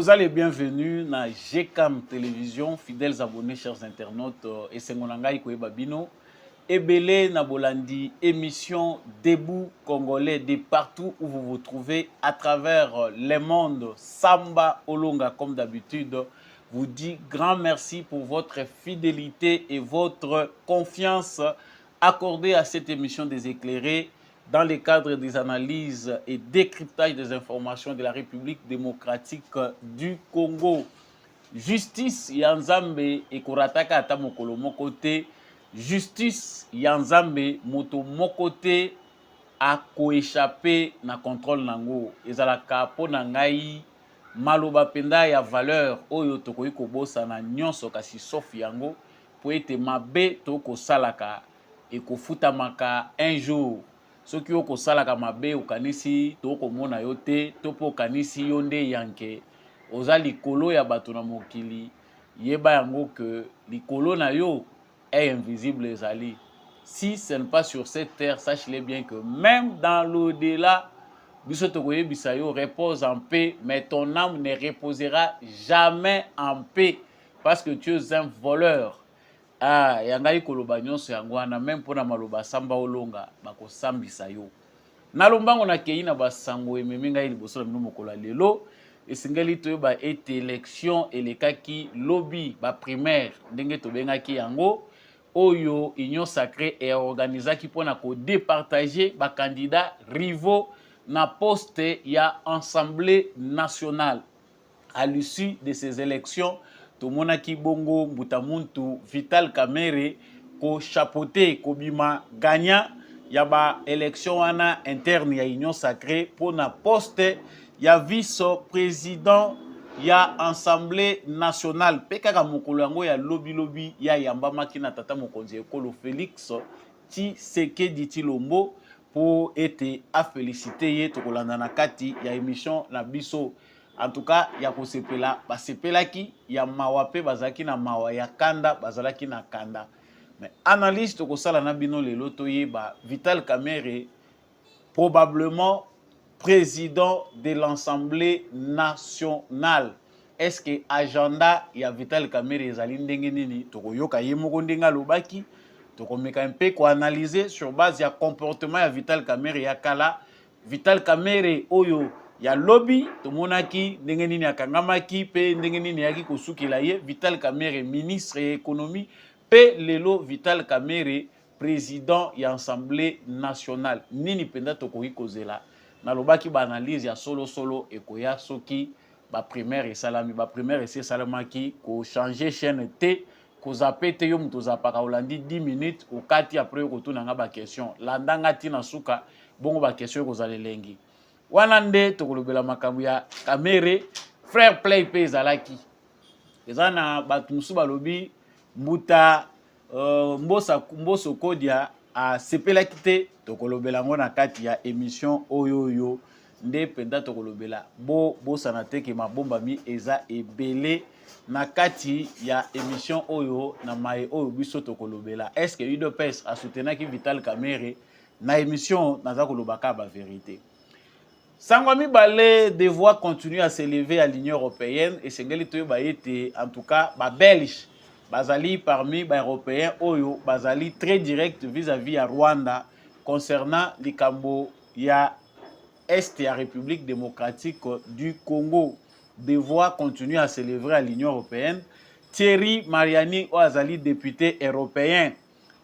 Vous allez bienvenue dans GCAM Télévision, fidèles abonnés, chers internautes, et Sengonangaï Babino. Ebele Nabolandi, émission Debout Congolais de partout où vous vous trouvez à travers les mondes. Samba Olonga, comme d'habitude, vous dit grand merci pour votre fidélité et votre confiance accordée à cette émission des éclairés dans le cadre des analyses et décryptage des informations de la République démocratique du Congo. Justice Yanzambe et Korataka ata mokolo moko te. Justice Yanzambe moto moko te a koéchappé na contrôle nango. Ezalaka po na ngai maloba penda ya valeur oyo tokoki kobosa na nyonso kasi sauf yango po ete mabe to kosalaka et kofutamaka un jour. Soki yo kosalaka mabe okanisi to komona yo te to po okanisi yo nde yanke oza likolo ya bato na mokili yeba yango que likolo na yo est invisible ezali. Si ce n'est pas sur cette terre, sachez-le bien que même dans l'au-delà, biso tokoyebisa yo repose en paix, mais ton âme ne reposera jamais en paix parce que tu es un voleur. Ah, yangai koloba nyonso yango wana même pona maloba samba olonga bakosambisa yo. Nalombango na kei na basango ememi ngai liboso na bino mokolo lelo esengeli toyeba ete élection elekaki lobby ba primaire ndenge tobengaki yango oyo union sacrée et organisaki pona ko départager ba candidats rivaux na poste ya assemblée nationale. À l'issue de ces élections, tomonaki bongo Mbutamuntu Vital Kamerhe ko chapeauté kobima gagnant ya ba élection wana interne ya union sacrée pour na poste ya vice-président ya assemblée nationale pekaka mokolo yango ya lobby ya yambamaki na tata mokonzi ekolo Félix Tshisekedi Tshilombo pour été à féliciter ye tokolanda na kati ya émission na biso. En tout cas, ya kosepela basepelaki ya mawa pe bazaki na mawa ya kanda bazalaki na kanda. Mais analyse tokosala na bino lelo toyeba Vital Kamerhe probablement président de l'Assemblée nationale. Est-ce que agenda ya Vital Kamerhe ezali ndenge nini tokoyoka ye moko ndenge alobaki tokomeka mpe ko analyser sur base ya comportement ya Vital Kamerhe ya kala. Vital Kamerhe oyo ya lobby tomonaki ndenge nini akangamaki pe ndenge nini yaki kosukila ye. Vital Kamerhe ministre ya économie pe lelo Vital Kamerhe président ya assemblée nationale. Nini penda tokoki kozela nalobaki ba analyse ya solo ekoya soki ba primaire esalami ba primaire esalamaki ko changer chaîne T ko zape te yo muto zapaka olandi 10 minutes okati après kotuna nga ba question landanga tina suka bongo ba question kozala lengi wana nde tokolobela makambo ya Kamerhe frère play pe ezalaki eza na bato musu balobi mbuta mboso kodia a sepelaki te tokolobela ngo na kati ya émission oyo nde penda tokolobela bosana te ke mabombami eza ebele na kati ya émission oyo na maye oyo biso tokolobela. Est-ce que UDPS a soutenaki Vital Kamerhe na émission naza kolobaka ba vérité. Sango mibale des voix continuent à s'élever à l'Union européenne et sengeli toyeba ete en tout cas ba belge bazali parmi ba européens oyo bazali très direct vis-à-vis à Rwanda concernant likambo ya Est ya République démocratique du Congo. Des voix continuent à s'élever à l'Union européenne. Thierry Mariani azali député européen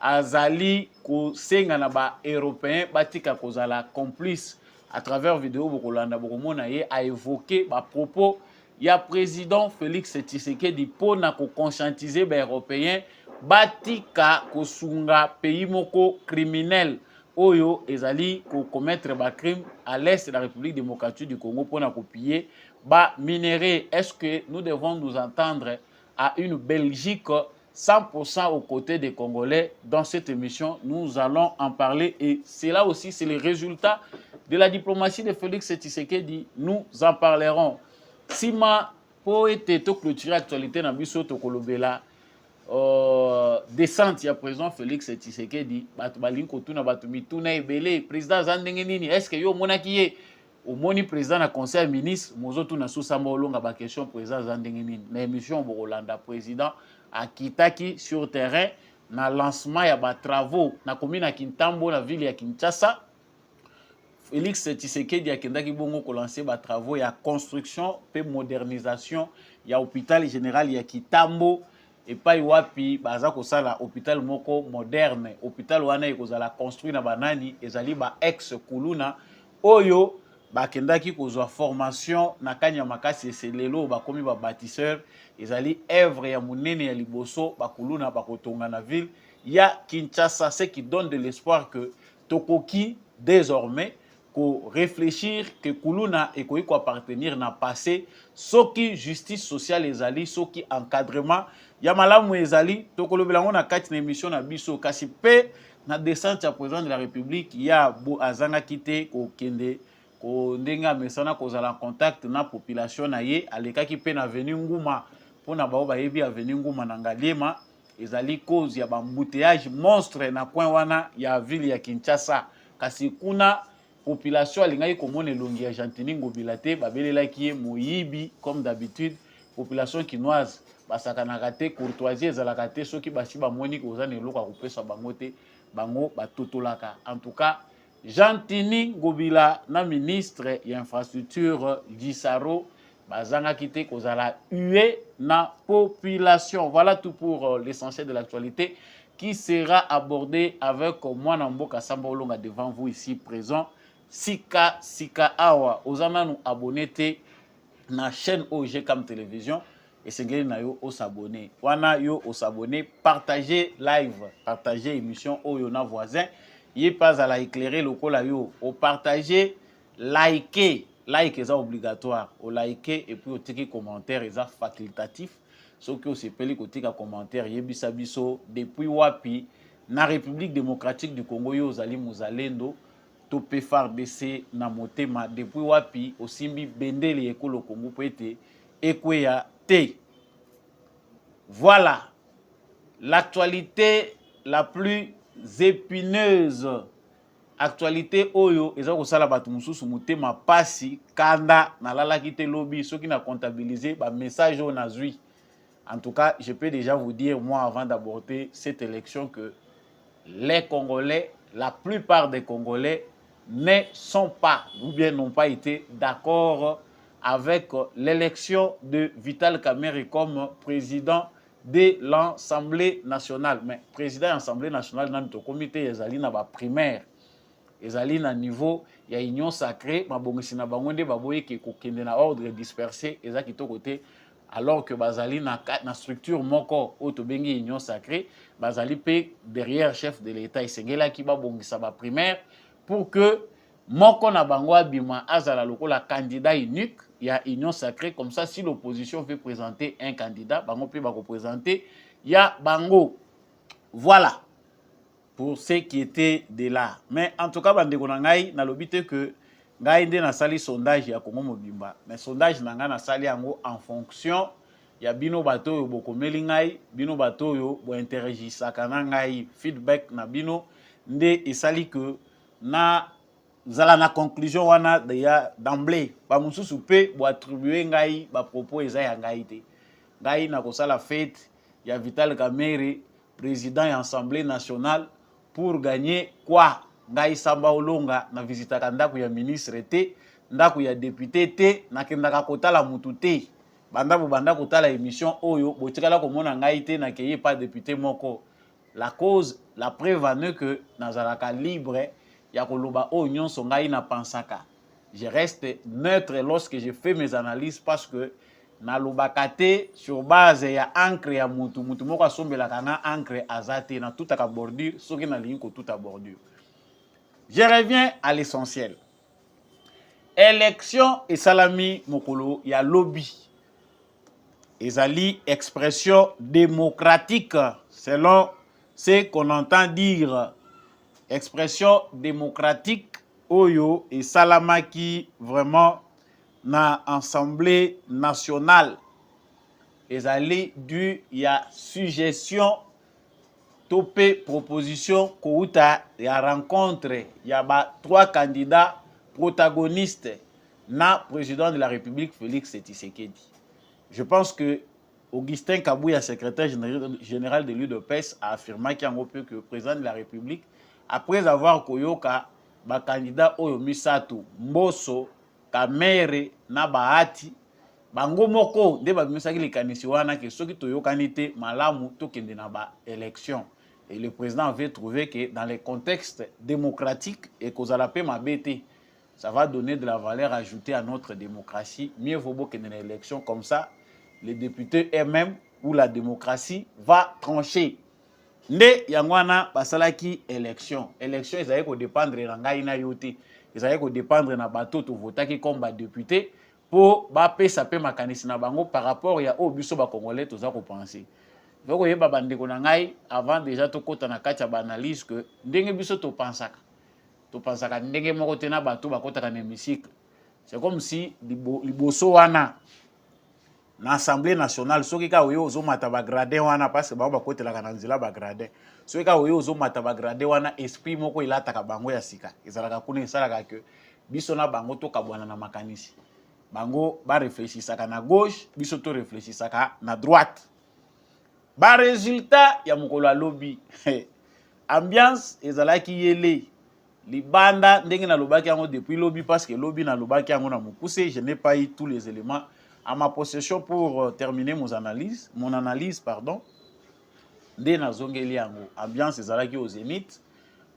azali kosenga na ba européen batika kozala complice à travers vidéo bokolanda bokomona ye a évoqué ba propos ya président Félix Tshisekedi pour na ko conscientiser ba européens batika kosunga pays moko criminel oyo ezali ko commettre ba crime à l'est de la République démocratique du Congo pour na piller ba minerais. Est-ce que nous devons nous entendre à une Belgique 100% aux côtés des Congolais? Dans cette émission, nous allons en parler et c'est là aussi, c'est le résultat de la diplomatie de Félix Tshisekedi. Nous en parlerons. Sima pour être to clôturer actualité na biso to kolobela descente ya président Félix Tshisekedi bato balingi kotuna bato mituna ebele président za ndenge nini est-ce que yo monaki ye au moni président na conseil ministre mozotu na susamba olonga ba question président za ndenge nini na émission bokolanda président akitaki sur terrain na lancement ya ba travaux na commune ya Kintambo na ville ya Kinshasa. Félix Tshisekedi akendaki bongo ko lancer ba travaux ya construction pe modernisation ya hôpital général ya Kitambo et pas wapi baza ko sala hôpital moko moderne hôpital wana ekozala construit na banani ezali ba ex kuluna oyo bakendaki kozwa formation na kanya makasi eselelo bakomi ba bâtisseur ezali œuvre ya munene ya liboso bakuluna bakotonga na ville ya Kinshasa, ce qui donne de l'espoir que tokoki désormais ko réfléchir que kuluna ekoki ko appartenir na passé soki justice sociale ezali soki encadrement ya malamu ezali tokolobela ngo na kati na émission na biso kasi pe na descente ya président de la république ya bo azanga kite ko kende ko ndenga mesana kozala en contact na population na ye alekaki pe na avenue Nguma pona bao bayebi avenue Nguma na Ngaliema ezali cause ya bambouteillage monstre na coin wana ya ville ya Kinshasa kasi kuna population alingaki komona elongi ya Gentini Ngobila te babelelaki ye moyibi comme d'habitude population kinoise basakanaka te courtoisie ezalaka te soki basi bamoni koza na eloko ya kopesa bango te bango batotolaka. En tout cas Gentini Ngobila na ministre ya infrastructure Gisaro bazangaki te kozala hué na population. Voilà tout pour l'essentiel de l'actualité qui sera abordé avec moi Mboka Samba Olonga devant vous ici présent. Sika awa ozana nous abonner te na chaîne OGCAM télévision et sengeli na yo s'abonner wana yo s'abonner partager live partager émission oyo na voisin yé pas à la éclairer lokola yo au partager liker like est obligatoire au liker et puis au tiki commentaire est facultatif ce que au sepeli ko tika commentaire yebisa biso depuis wapi na République démocratique du Congo yo zali muzalendo topé FARDC na motema depuis wapi osimbi bendele ekolo Congo poete ekweya te. Voilà l'actualité la plus épineuse, actualité oyo eza kosala bato mususu motema pasi kanda nalalaki te lobi soki na comptabiliser ba message on a zui. En tout cas, je peux déjà vous dire moi avant d'aborder cette élection que les Congolais, la plupart des Congolais ne sont pas ou bien n'ont pas été d'accord avec l'élection de Vital Kamerhe comme président de l'Assemblée nationale. Mais président de l'Assemblée nationale, dans notre comité, ezali na ba primaire, ezali na niveau ya union sacrée, mabongisi na bango nde baboye ke kokende na ordre dispersé, ezaki to côté alors que bazali na structure moko oto bengi union sacrée, bazali pe derrière chef de l'État esengela ki babongisa ba primaire pour que moko na bango abima azala lokola candidat unique ya union sacrée. Comme ça, si l'opposition veut présenter un candidat, bango peut représenter ya bango. Voilà pour ce qui était de là. Mais en tout cas, bandeko na ngai na lobite que ngai nde na sali sondage ya Congo Mobimba. Mais sondage na ngai na sali yango en fonction ya bino bato yo bokomeli ngai, bino bato yo bo interagisaka na ngai, feedback na bino nde esali que na zala na conclusion wana d'emblée ba mususu pe bo attribuer ngai ba propos eza ya ngai te. Ngai na kosala fête ya Vital Kamerhe président ya Assemblée nationale pour gagner quoi? Ngai Samba Olonga na visitaka ndako ya ministre te, ndako ya député te, na kendaka kotala mutu te. Banda kotala émission oyo botikala komona ngai te na keye pas député moko. La cause, la preuve en est que nazalaka libre ya koloba o nyonso ngai na pensaka. Je reste neutre lorsque je fais mes analyses parce que na lobaka te sur base ya encre ya mutu moko asombelaka na encre azate na tout à bordure soki na lingi ko tout à bordure. Je reviens à l'essentiel. Élection et salami mokolo ya lobby. Ezali expression démocratique selon ce qu'on entend dire. Expression démocratique oyo et salamaki vraiment na Assemblée nationale. Ezali du ya suggestion topé proposition kouta ya rencontre ya ba trois candidats protagonistes na président de la République Félix Tshisekedi. Je pense que Augustin Kabouya, secrétaire général de l'UDPS, a affirmé que le président de la République, après avoir koyoka ba candidat oyo misato Mbosso, Kamere na Bahati, bango moko nde babimisaki likanisi wana ke soki toyokani te malamu tokende na ba élection. Et le président avait trouvé que dans les contextes démocratiques et kozala pe mabete, ça va donner de la valeur ajoutée à notre démocratie. Mieux vaut qu'il y ait une élection comme ça, les députés eux-mêmes ou la démocratie va trancher. Nde yangwana basalaki élection. Élection, ils allaient dépendre de ngai yote. Ils allaient dépendre na bateau to votaki comme ba député pour ba pesa pe makanisi na bango par rapport ya o biso ba congolais toza ko penser. Donc yeba bandeko na ngai avant déjà to kota na kati ya ba analyse que ndenge biso to pensaka. To pensaka ndenge moko te na bato ba kota na hémicycle. C'est comme si liboso wana na Assemblée nationale soki ka oyo ozo mata ba gradin wana parce que ba kotela kana nzela ba gradin soki ka oyo ozo mata ba gradin wana esprit moko ilataka bango ya sika ezalaka kuna esalaka que biso na bango to kabwana na makanisi bango ba réfléchissaka na gauche biso to réfléchissaka na droite ba résultat ya mokolo lobby ambiance ezalaki yele libanda ndenge na lobaki yango depuis lobby parce que lobby na lobaki yango na mokuse je n'ai pas eu tous les éléments à ma possession pour terminer mon analyse pardon. Nde na zongeli yango ambiance ezalaki au zénith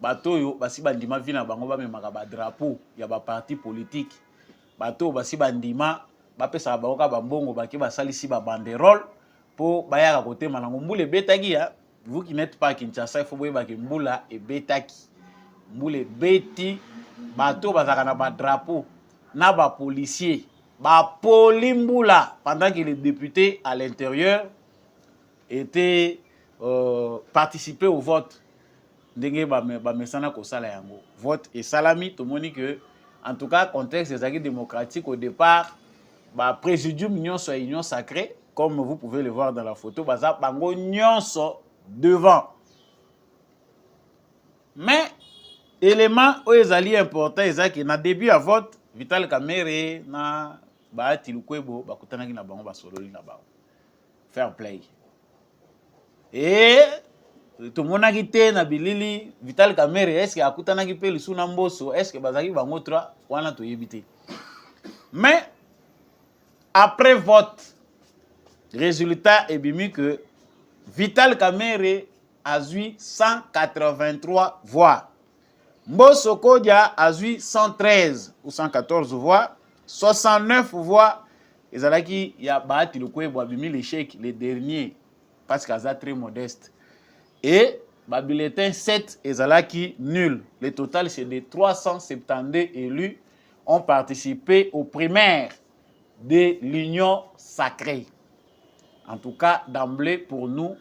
bato yo basi bandima vina bango ba memaka ba drapeau ya ba parti politique bato basi bandima bapesa bango ka bambongo baki basalisi ba banderole pour bayaka côté malango mbule betaki ya vous qui n'êtes pas Kinshasa il faut boye ba mbula e betaki mbule beti bato bazaka na ba drapeau na ba policier ba polimbula pendant que les députés à l'intérieur étaient participés au vote ndenge ba mesana ko sala yango vote et salami to moni que en tout cas contexte des acquis démocratiques au départ ba présidium nyonso et union sacrée comme vous pouvez le voir dans la photo baza bango nyonso devant mais élément ezali important ezaki na début à vote Vital Kamerhe na Bahati Lukwebo bakutanaki na bango basololi na bango fair play et tout le monde a quitté na bilili Vital Kamerhe est-ce que akutanaki pe lisu na Mbosso est-ce que bazaki bango trois wana to yebite mais après vote résultat est bimi que Vital Kamerhe a eu 183 voix. Mbosso Kodia a eu 113 ou 114 voix, 69 voix. Et ça il y a Bahati Lukwebo abimi l'échec les derniers parce qu'il est très modeste. Et le bulletin 7 et Zalaki nul. Le total c'est de 372 élus ont participé aux primaires de l'Union sacrée. En tout cas, d'emblée, pour nous,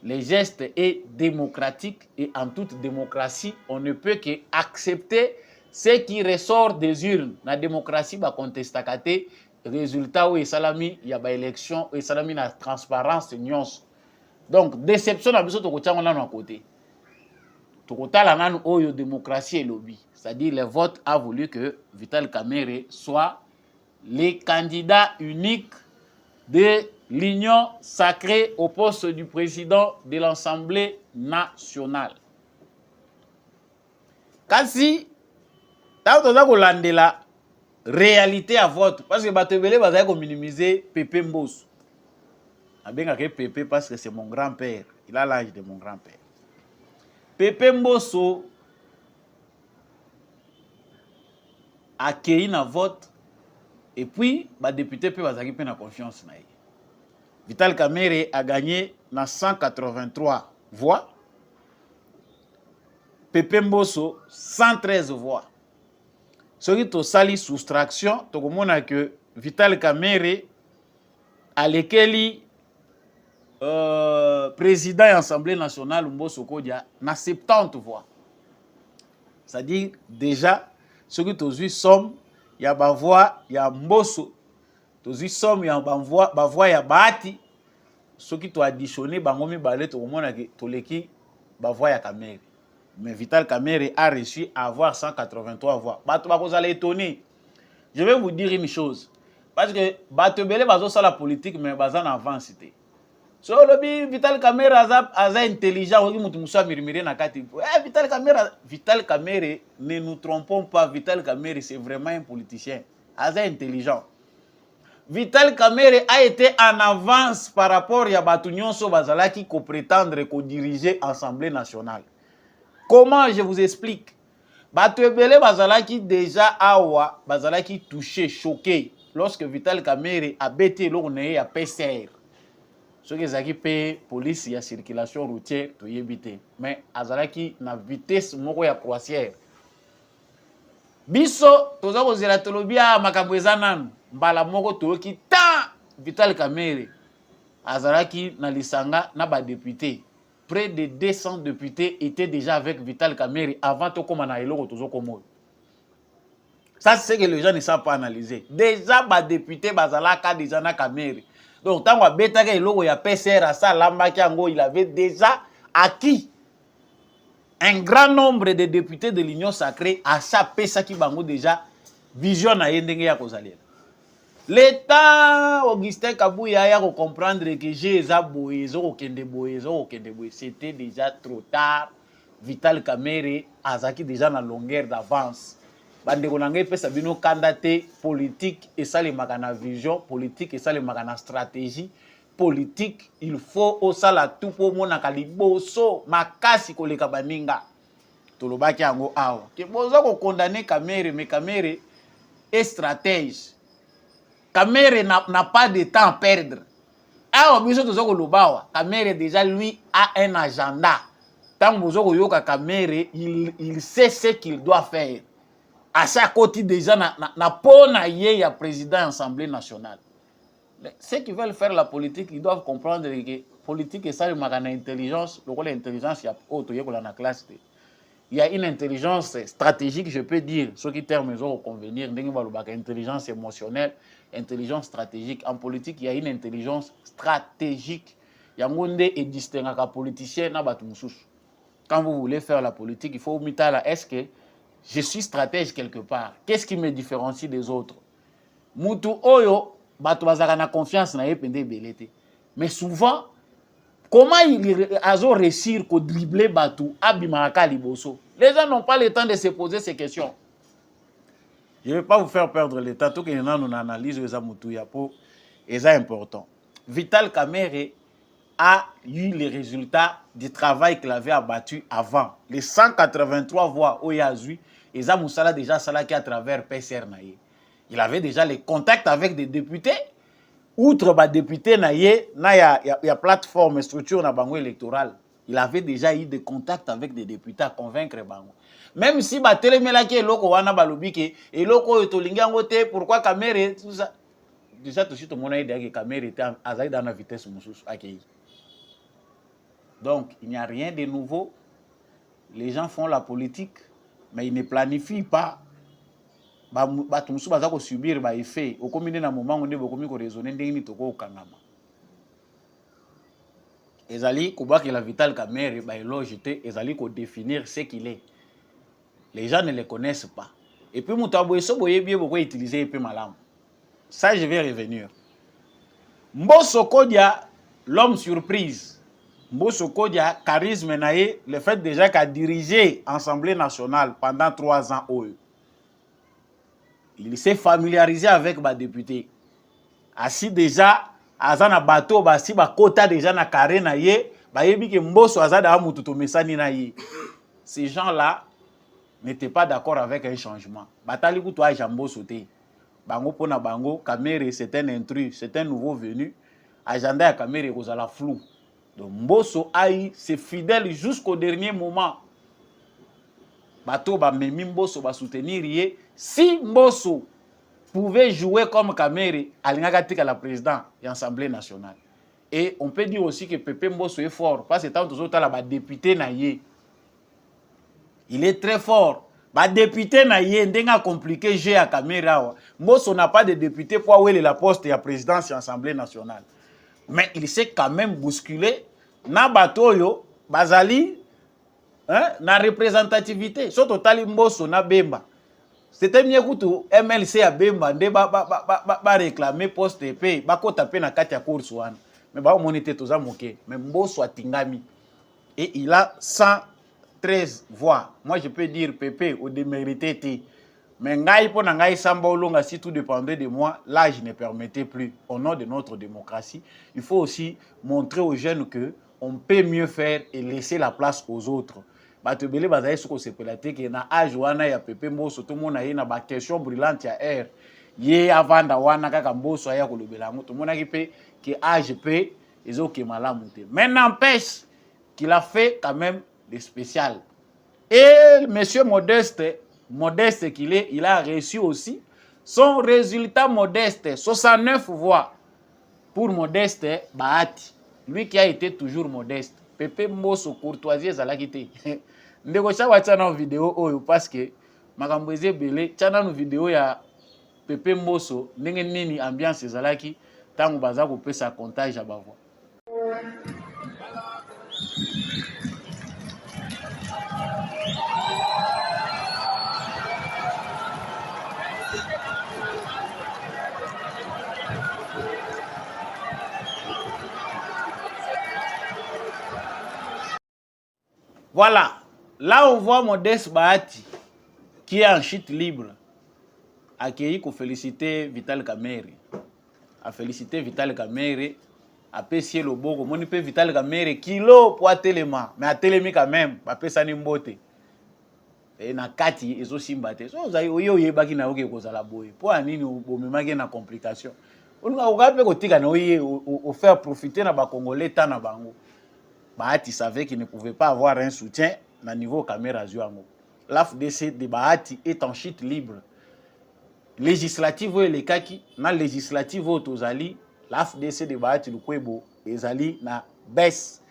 les gestes est démocratique et en toute démocratie, on ne peut qu'accepter ce qui ressort des urnes. La démocratie va contester résultat où salami il y a ba élection et salami la transparence nyons. Donc déception na biso to kotiango na côté. To kotala nanu oyo démocratie et lobby. C'est-à-dire le vote a voulu que Vital Kamerhe soit le candidat unique de l'union sacrée au poste du président de l'Assemblée nationale. Kasi, tant que la réalité à vote, parce que Batebele va minimiser Pépé Mbosso. Je Pépé parce que c'est mon grand-père. Il a l'âge de mon grand-père. Pépé Mbosso a accueilli un vote et puis le député peut avoir une confiance. Vital Kamerhe a gagné na 183 voix. Pépé Mbosso 113 voix. Ce qui est sali soustraction, tu comprends que Vital Kamerhe a lequel président de l'Assemblée nationale Mbosso Kodia na 70 voix. C'est-à-dire déjà ce qui est somme il y a ba voix, il y a Mbosso. Tozi somme ya ba voix ya Bahati. Ce qui to additionné bango mi balé to mona ke toleki ba voix ya Kamerhe. Mais Vital Kamerhe a réussi à avoir 183 voix. Bato ba kozala étonné. Je vais vous dire une chose. Parce que Batebele bazo ça la politique mais bazan avance té. So lobi Vital Kamerhe aza intelligent oki mutu musa mirimiri na kati. Vital Kamerhe, ne nous trompons pas, Vital Kamerhe c'est vraiment un politicien. Aza intelligent. Vital Kamerhe a été en avance par rapport à Batunion Sobazala qui prétendre qu'on dirigeait l'Assemblée nationale. Comment je vous explique? Batebele Bazalaki déjà awa, Bazalaki touché, choqué lorsque Vital Kamerhe a bêté l'orné à PCR. Ce qui est la police et la circulation routière, tout y évité. Mais Azalaki na vitesse moko ya croisière. Biso, toza ko zela tolobia makambo ezananu. Mbala moko toyoki ta Vital Kamerhe. Azalaki na lisanga na ba député. Près de 200 députés étaient déjà avec Vital Kamerhe avant de commencer à ça, c'est ce que les gens ne savent pas analyser. Déjà, les députés Bazalaka déjà na Kamerhe. Donc, tant que Betaka il y a PCR à ça, il avait déjà acquis un grand nombre de députés de l'Union sacrée à ça, PESA qui bango déjà vision à yendenge ya kozali. L'État, Augustin Kabouya a comprendre que j'ai c'était déjà trop tard. Vital Kamerhe azaki déjà na longueur d'avance. Bandeko nangé pesa bino candidaté politique et ça les magana vision politique et ça les magana stratégie politique. Il faut au sala tout pour mona kaliboso makasi koleka baninga. Tolobaki yango awa. Ke boza ko condamner Kamerhe mais Kamerhe est stratège. Kamerhe n'a pas de temps à perdre. Alors, Kamerhe déjà lui a un agenda. Tant que Kamerhe, il sait ce qu'il doit faire. À chaque côté déjà na pona yé président de l'Assemblée nationale. Ceux qui veulent faire la politique, ils doivent comprendre que politique et ça le magana intelligence, le rôle d'intelligence il y a autre la classe. Il y a une intelligence stratégique, je peux dire, ceux qui termes ont convenir, intelligence émotionnelle, intelligence stratégique. En politique, il y a une intelligence stratégique. Il y a un monde et distinguer un politicien. Quand vous voulez faire la politique, il faut vous mettre là, est-ce que je suis stratège quelque part? Qu'est-ce qui me différencie des autres? Mutu oyo, batu bazaka confiance na yepende belete. Mais souvent, comment il a réussi à dribbler Batou, Abimaraka Liboso? Les gens n'ont pas le temps de se poser ces questions. Je ne vais pas vous faire perdre le temps. Tout que nous analyse les Amoutoua pour c'est important. Vital Kamerhe a eu les résultats du travail qu'il avait abattu avant. Les 183 voix au Yazui, et Zamoussala déjà salaki à travers PCR Naye. Il avait déjà les contacts avec des députés. Outre les députés Naye, il y a plateforme structure na bango électorale. Il avait déjà eu des contacts avec des députés à convaincre bango. Même si Batelemela qui loko wana balobi ke et loko tolinga ngote pourquoi Kamerhe tout ça déjà tout de suite mon idée que Kamerhe était à dans la vitesse mususu accueilli. Donc il n'y a rien de nouveau. Les gens font la politique mais ils ne planifient pas. Batu mususu baza ko subir ba effet au combiner na moment on est beaucoup ko raisonner ndenge ni toko okangama. Ezali ko ba que la Vital Kamerhe ba elogité ezali ko définir ce qu'il est. Les gens ne les connaissent pas. Et puis, Moutaboyeso Boyebie, pourquoi utiliser EP Malam? Ça, je vais revenir. Mbosso Kodia, l'homme surprise. Mbosso Kodia, charisme naïe, le fait déjà qu'a dirigé l'Assemblée nationale pendant 3 ans. Il s'est familiarisé avec les députés. Assis déjà, Azana Bato, Basi, Bakota déjà na carré naïe, Bayebi que Mbosso Azada Amututo Mesani naïe. Ces gens-là n'était pas d'accord avec un changement. Batali Koutoua Jambo sauté. Bango Pona Bango, Kamerhe, c'est un intrus, c'est un nouveau venu. Agenda à Kamerhe, vous la flou. Donc Mbosso Aïe, c'est fidèle jusqu'au dernier moment. Bato ba memi Mbosso ba soutenir. Si Mbosso pouvait jouer comme Kamerhe, Alingaka tika la présidente de l'Assemblée nationale. Et on peut dire aussi que Pepe Mbosso est fort. Parce que tant que autres là, député naïe. Il est très fort. Bah député na yé ndenga compliqué j'ai à Kamerhe. Mbosso n'a pas de député pour aller la poste et la présidence de l'Assemblée nationale. Mais il s'est quand même bousculé na batoyo bazali hein na représentativité. Surtout tali Mbosso na bemba. c'était mieux que MLC a bembande ba réclamer poste EP ba ko taper na kati ya course wana mais ba moniter toza moké mais Mbosso atingami et il a 113 voix. Moi je peux dire Pépé au démérité té mais ngai po na ngai samba olonga si tout dépendait de moi, l'âge ne permettait plus. Au nom de notre démocratie, il faut aussi montrer aux jeunes que on peut mieux faire et laisser la place aux autres. Bato belé bazali soko sepelate ke na âge wana ya Pépé Mbosso tout monde na ba question brillante ya air. Ye avanda wana kaka Mbosso aya kolobela ngo tout monde ki pe que âge pe ezoke malamu te. Mais n'empêche qu'il a fait quand même des spéciales. Et monsieur modeste qu'il est, il a reçu aussi son résultat modeste, 69 voix pour Modeste Bahati. Lui qui a été toujours modeste. Pépé Mbosso courtoisie ezalaki te. Ndeko cha wacha na vidéo oyo parce que makambo ezebele chana no vidéo ya Pépé Mbosso ndenge nini ambiance ezalaki tango baza kopesa comptage ya bavo. Voilà, là on voit Modeste Bahati qui est en chute libre, accueilli pour féliciter Vital Kamerhe. A féliciter Vital Kamerhe, a payé le bogo. Mon peut Vital Kamerhe kilo pour téléma, mais à télémi quand même, pas pesa ni mbote. Et na kati ezo simbate. So za yo yebaki na oke kozala boye. Pour anini bomemaki na complication. On va pas kotika na oye o faire profiter na ba Congolais ta na bango. Bahati savait qu'il ne pouvait pas avoir un soutien au niveau caméra Zuango. L'AFDC de Bahati est en chute libre. Législative ou les kaki, na législative ou tozali, l'AFDC de Bahati le kwebo ezali na baisse.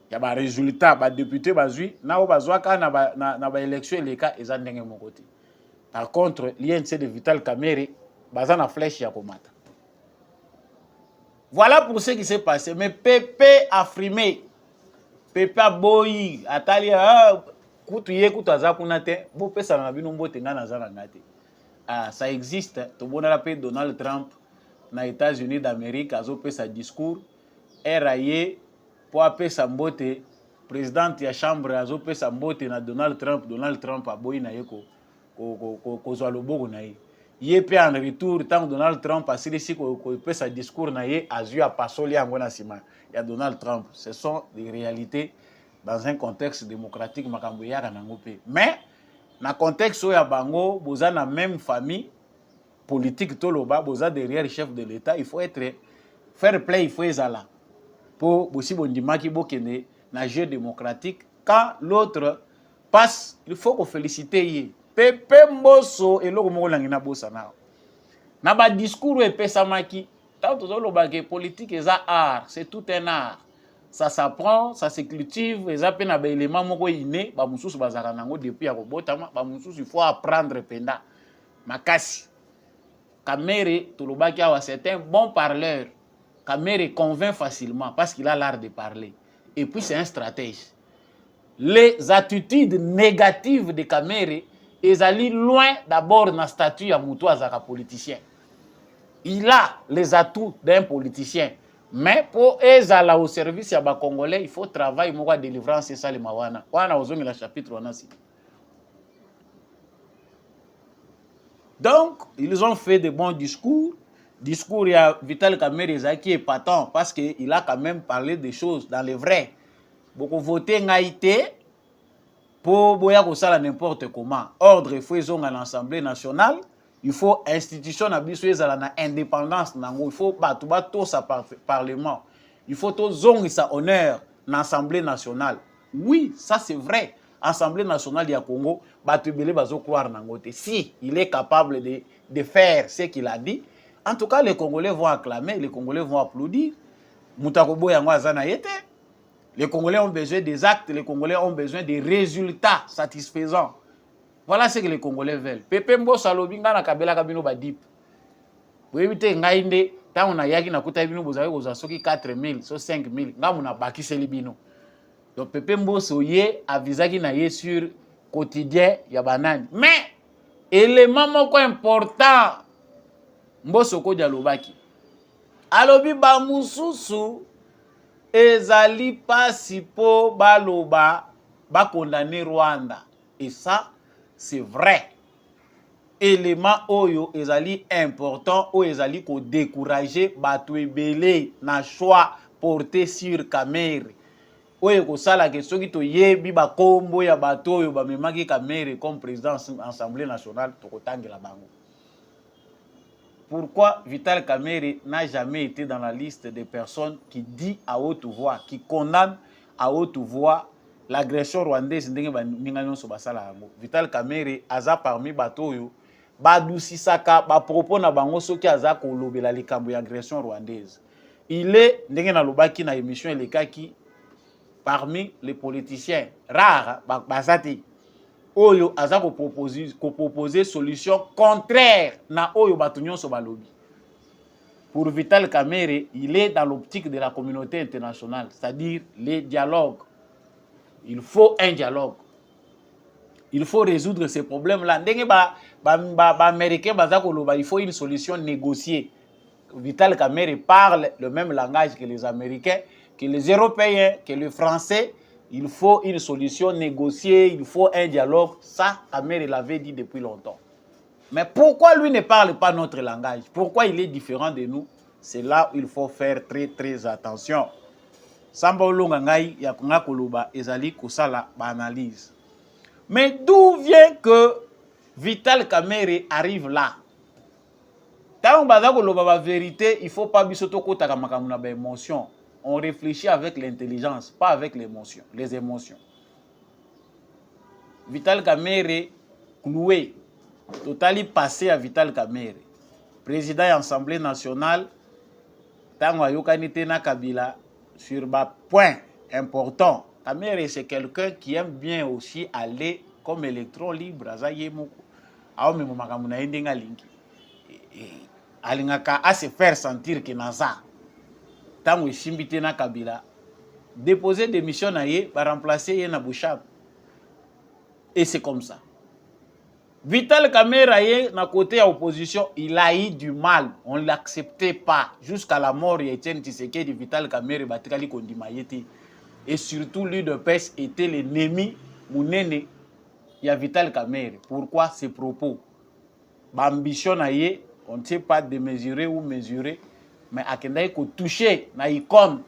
Il y a ba résultat ba député bazui na o bazwaka na ba élection les cas ezandenge mon côté. Par contre, l'INC de Vital Kamerhe baza na flèche ya komata. Voilà pour ce qui s'est passé, mais Pépé a frimé. Pépé boyi atali kutu ye kutu azakuna te bo pesa na bino mbote nga na zana ngate. Ah, ça existe. To bona la paix Donald Trump na États-Unis d'Amérique azo pesa discours eraye po apesa mbote président ya chambre azo pesa mbote na Donald Trump aboyi na ye ko zwa loboko na ye. Ye pe en retour tant Donald Trump a silisi ko pesa discours na ye azu a pasoli yango na sima. Il y a Donald Trump. Ce sont des réalités dans un contexte démocratique. Mais, dans le contexte où il y a Bango, vous avez la même famille politique, vous avez derrière le chef de l'État, il faut être fair play, il faut être là. Pour aussi bon dimaki bokene na jeu démocratique. Quand l'autre passe, il faut qu'on félicite. Pépé Mbosso et l'autre mot langina bossa na. Na ba discours et pesamaki. Tant que politique est un art, c'est tout un art. Ça s'apprend, ça se cultive, et ça peut être un élément inné, depuis il faut apprendre penda. Makasi. Kamerhe, c'est un bon parleur. Kamerhe convainc facilement parce qu'il a l'art de parler. Et puis c'est un stratège. Les attitudes négatives de Kamerhe, ils allaient loin d'abord dans la statut à Moutoua Zaka politicien. Il a les atouts d'un politicien. Mais pour aller au service des Congolais, il faut travailler pour délivrance et ça les mawana. On a osé le chapitre on a cité. Donc, ils ont fait de bons discours. Discours, il y a Vital Kamerhe qui est épatant parce qu'il a quand même parlé des choses dans les vrais. Beaucoup voté ngaïté pour boya ko sala n'importe comment. Ordre faisons à l'Assemblée nationale. Il faut institution na biso ezala na indépendance nango. Il faut bato sa parlement. Il faut to zongi sa honneur na Assemblée nationale. Oui, ça c'est vrai. Assemblée nationale du Congo, bato belé bazo croire nango te. Si il est capable de faire ce qu'il a dit, en tout cas les Congolais vont acclamer, les Congolais vont applaudir. Mutakobo yango azana yete. Les Congolais ont besoin des actes, les Congolais ont besoin des résultats satisfaisants. Voilà ce que les Congolais veulent. Pépé Mbosso alobinga na kabela kabino badip. Vous évitez ngainde, tant on a yaki na kuta bino bozawe bozasoki 4000, so 5000, nga muna bakiseli bino. Donc Pépé Mbosso ye avisaki na ye sur quotidien ya banani. Mais élément moko important Mbosoko Dialobaki alobi ba mususu ezali pasi po baloba ba condamner Rwanda et ça c'est vrai. Élément oyo ezali important oyo ezali ko décourager bato ebele na choix porté sur Kamere oyo ko sala ke soki to yebi ba kombo ya bato oyo ba memaki Kamere comme président Assemblée nationale to kotangela bango. Pourquoi Vital Kamere n'a jamais été dans la liste des personnes qui dit à haute voix, qui condamne à haute voix l'agression rwandaise ndenge baninga nyonso basala yango. Vital Kamere aza parmi bato oyo badusisaka ba propos na bango soki aza kolobela likambo ya agression rwandaise. Il est ndenge na lobaki na émission elekaki parmi les politiciens rares basati oyo aza ko proposer solution contraire na oyo bato nyonso balobi. Pour Vital Kamere, il est dans l'optique de la communauté internationale, c'est-à-dire les dialogues. Il faut un dialogue. Il faut résoudre ces problèmes-là. Ndenge américain baza koloba, il faut une solution négociée. Vital Kamere parle le même langage que les Américains, que les Européens, que les Français. Il faut une solution négociée, il faut un dialogue. Ça, Kamere l'avait dit depuis longtemps. Mais pourquoi lui ne parle pas notre langage? Pourquoi il est différent de nous? C'est là où il faut faire très très attention. Samba olonga ngai ya konga koloba ezali kosala ba analyse. Mais d'où vient que Vital Kamere arrive là? Tant baza koloba ba vérité, il faut pas biso to kotaka makambo na ba émotion. On réfléchit avec l'intelligence, pas avec l'émotion, les émotions. Vital Kamere cloué, totally passé à Vital Kamere. Président de l'Assemblée nationale, tango ayokani te na Kabila sur ba point important. Kamere c'est quelqu'un qui aime bien aussi aller comme électron libre, azaye moko. Ao memo makambo na ndenga linki. Alingaka à se faire sentir que naza. Tango isimbite na Kabila déposer démission na ye va remplacer ye na Bouchab. Et c'est comme ça. Vital Kamere ye na côté à opposition, il a eu du mal, on l'acceptait pas jusqu'à la mort de Etienne Tshisekedi. Vital Kamere batikali kondima yete. Et surtout l'UDPS était l'ennemi munene ya Vital Kamere. Pourquoi ces propos? Ba ambition na ye, on ne sait pas démesurer ou mesurer. Mais akendai ko toucher na icône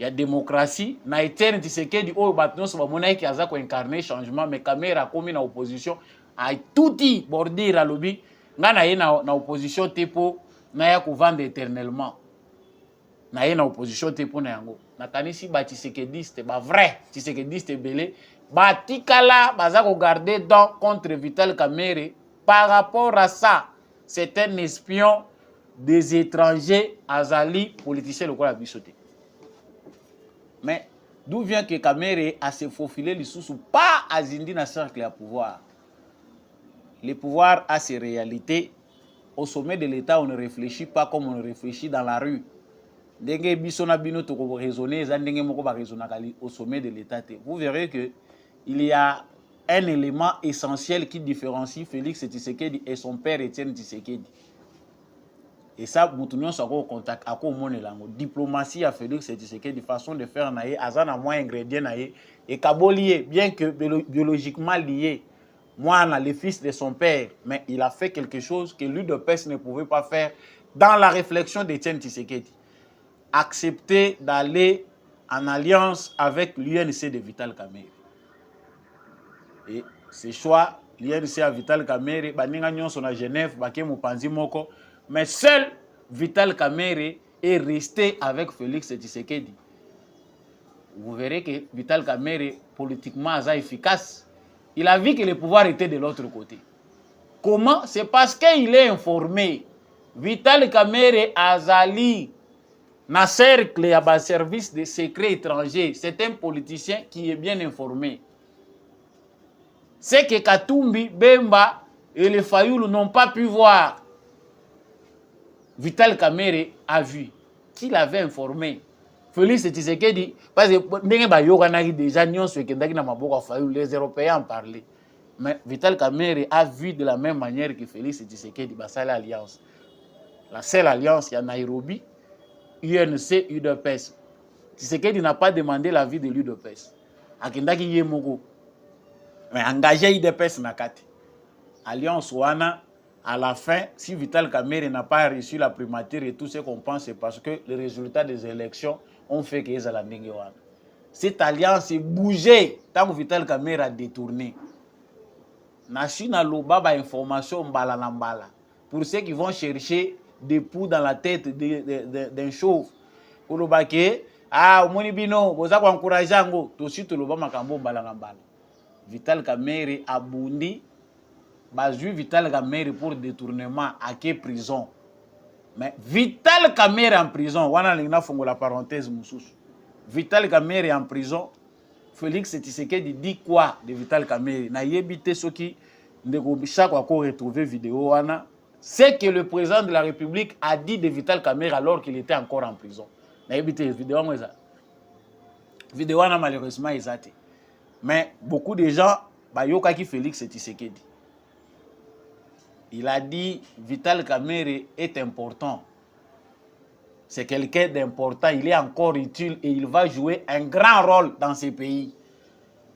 ya démocratie na Etienne Tshisekedi oyo bato nyonso bamona ki aza ko incarner changement. Mais Kamere akomi na opposition a tout dit bordir alobi nga na ye na opposition te po na ya ko vendre éternellement na ye na opposition te po na yango na kanisi ba Tshisekediste ba vrai Tshisekediste belé ba tikala baza ko garder donc contre Vital Kamere. Par rapport à ça, c'est un espion des étrangers azali politicien le quoi bisoté. Mais d'où vient que Kamere a se faufilé les sous pas azindi na cercle à pouvoir. Le pouvoir a ses réalités. Au sommet de l'État, on ne réfléchit pas comme on réfléchit dans la rue. Denge bisona bino to ko raisonner, zandenge moko ba raisonner au sommet de l'État. Vous verrez que il y a un élément essentiel qui différencie Félix Tshisekedi et son père Etienne Tshisekedi. Et ça, nous avons contact à la diplomatie à Félix Tshisekedi, façon de faire naïe, azana moins ingrédient naïe et kabolié, bien que biologiquement lié, moi, le fils de son père, mais il a fait quelque chose que l'UDPS ne pouvait pas faire dans la réflexion d'Etienne Tshisekedi. Accepter d'aller en alliance avec l'UNC de Vital Kamere. Et ce choix, l'UNC à Vital Kamere, baninga nyonso na Genève, baké mopanzi moko. Mais seul Vital Kamere est resté avec Félix Tshisekedi. Vous verrez que Vital Kamere, politiquement, est efficace. Il a vu que le pouvoir était de l'autre côté. Comment? C'est parce qu'il est informé. Vital Kamere azali na cercle ya ba service de secret étranger. C'est un politicien qui est bien informé. C'est que Katumbi, Bemba et les Fayoulou n'ont pas pu voir. Vital Kamere a vu qu'il avait informé Félix Tshisekedi parce que déjà les Européens en parlaient. Mais Vital Kamerhe a vu de la même manière que Félix Tshisekedi basala alliance. La seule alliance, il y a Nairobi, UNC, UDPS. Tshisekedi n'a pas demandé l'avis de l'UDPS. Akindaki Yemoko. Mais engagé UDPS Nakati. Alliance Wana, à la fin, si Vital Kamerhe n'a pas reçu la primature et tout ce qu'on pense, c'est parce que les résultats des élections ont fait que Ezala Ndenge Wana. Cette alliance est bougée tant que Vital Kamerhe a détourné. National Lobaba information mbala na mbala. Pour ceux qui vont chercher des poux dans la tête d'un chauve. Pour le baquet, ah, omoni bino, boza kwa encourager ngo, to suite loba makambo mbala na mbala. Vital Kamerhe a bundi, bazu Vital Kamerhe pour détournement à quelle prison. Mais Vital Kamerhe en prison, wana lingna fongo la parenthèse mususu. Vital Kamerhe en prison. Félix Tshisekedi dit quoi de Vital Kamerhe? Na yebite soki ndeko chaque fois qu'on retrouve vidéo wana, c'est que le président de la République a dit de Vital Kamerhe alors qu'il était encore en prison. Na yebite vidéo ngweza. Vidéo wana malheureusement ezate. Mais beaucoup de gens bayoka ki Félix Tshisekedi. Il a dit Vital Kamerhe est important. C'est quelqu'un d'important, il est encore utile et il va jouer un grand rôle dans ce pays.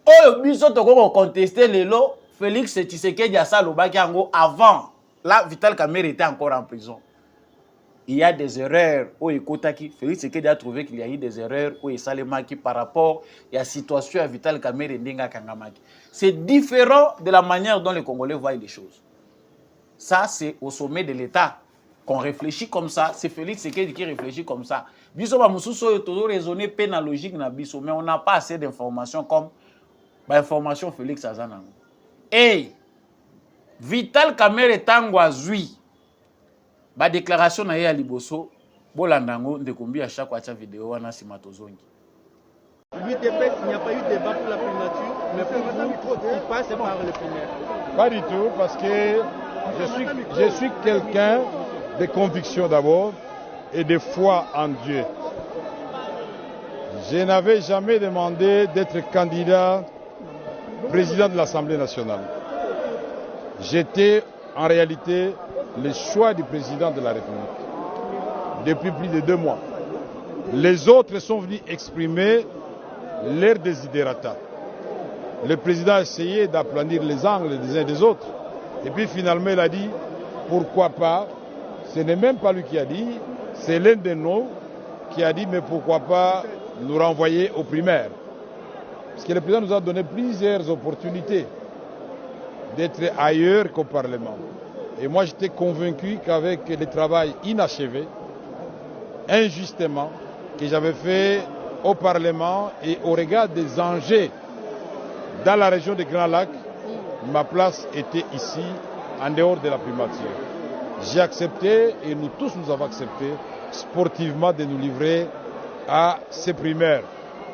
Oh, biso toko contester le lot, Félix Tshisekedi a salobaki ango avant. Là, Vital Kamerhe était encore en prison. Il y a des erreurs au Ekotaki. Félix Tshisekedi a trouvé qu'il y a eu des erreurs au Esalemaki par rapport à la situation à Vital Kamerhe Ndenga Kangamaki. C'est différent de la manière dont les Congolais voient les choses. Ça, c'est au sommet de l'État qu'on réfléchit comme ça. C'est Félix Tshisekedi qui réfléchit comme ça. Biso ba mususo toujours raisonner pénalogique na biso, mais on n'a pas assez d'informations comme l'information Félix Azanango. Et Vital Kamerhe tango azui ba déclaration na ye ya liboso bolandango ndekombi à chaque fois vidéo wana simatozongi. L'UDPS, il n'y a pas eu de débat pour la primature, mais pour vous, il passe par le primaire. Pas du tout, parce que je suis quelqu'un de conviction d'abord et de foi en Dieu. Je n'avais jamais demandé d'être candidat président de l'Assemblée nationale. J'étais en réalité le choix du président de la République depuis plus de 2 mois. Les autres sont venus exprimer leur desiderata. Le président a essayé d'aplanir les angles des uns des autres. Et puis finalement il a dit, pourquoi pas. Ce n'est même pas lui qui a dit, c'est l'un de nous qui a dit, mais pourquoi pas nous renvoyer aux primaires. Parce que le président nous a donné plusieurs opportunités d'être ailleurs qu'au Parlement. Et moi j'étais convaincu qu'avec le travail inachevé, injustement, que j'avais fait au Parlement et au regard des enjeux dans la région des Grands Lacs, ma place était ici, en dehors de la primature. J'ai accepté, et nous tous nous avons accepté, sportivement de nous livrer à ces primaires.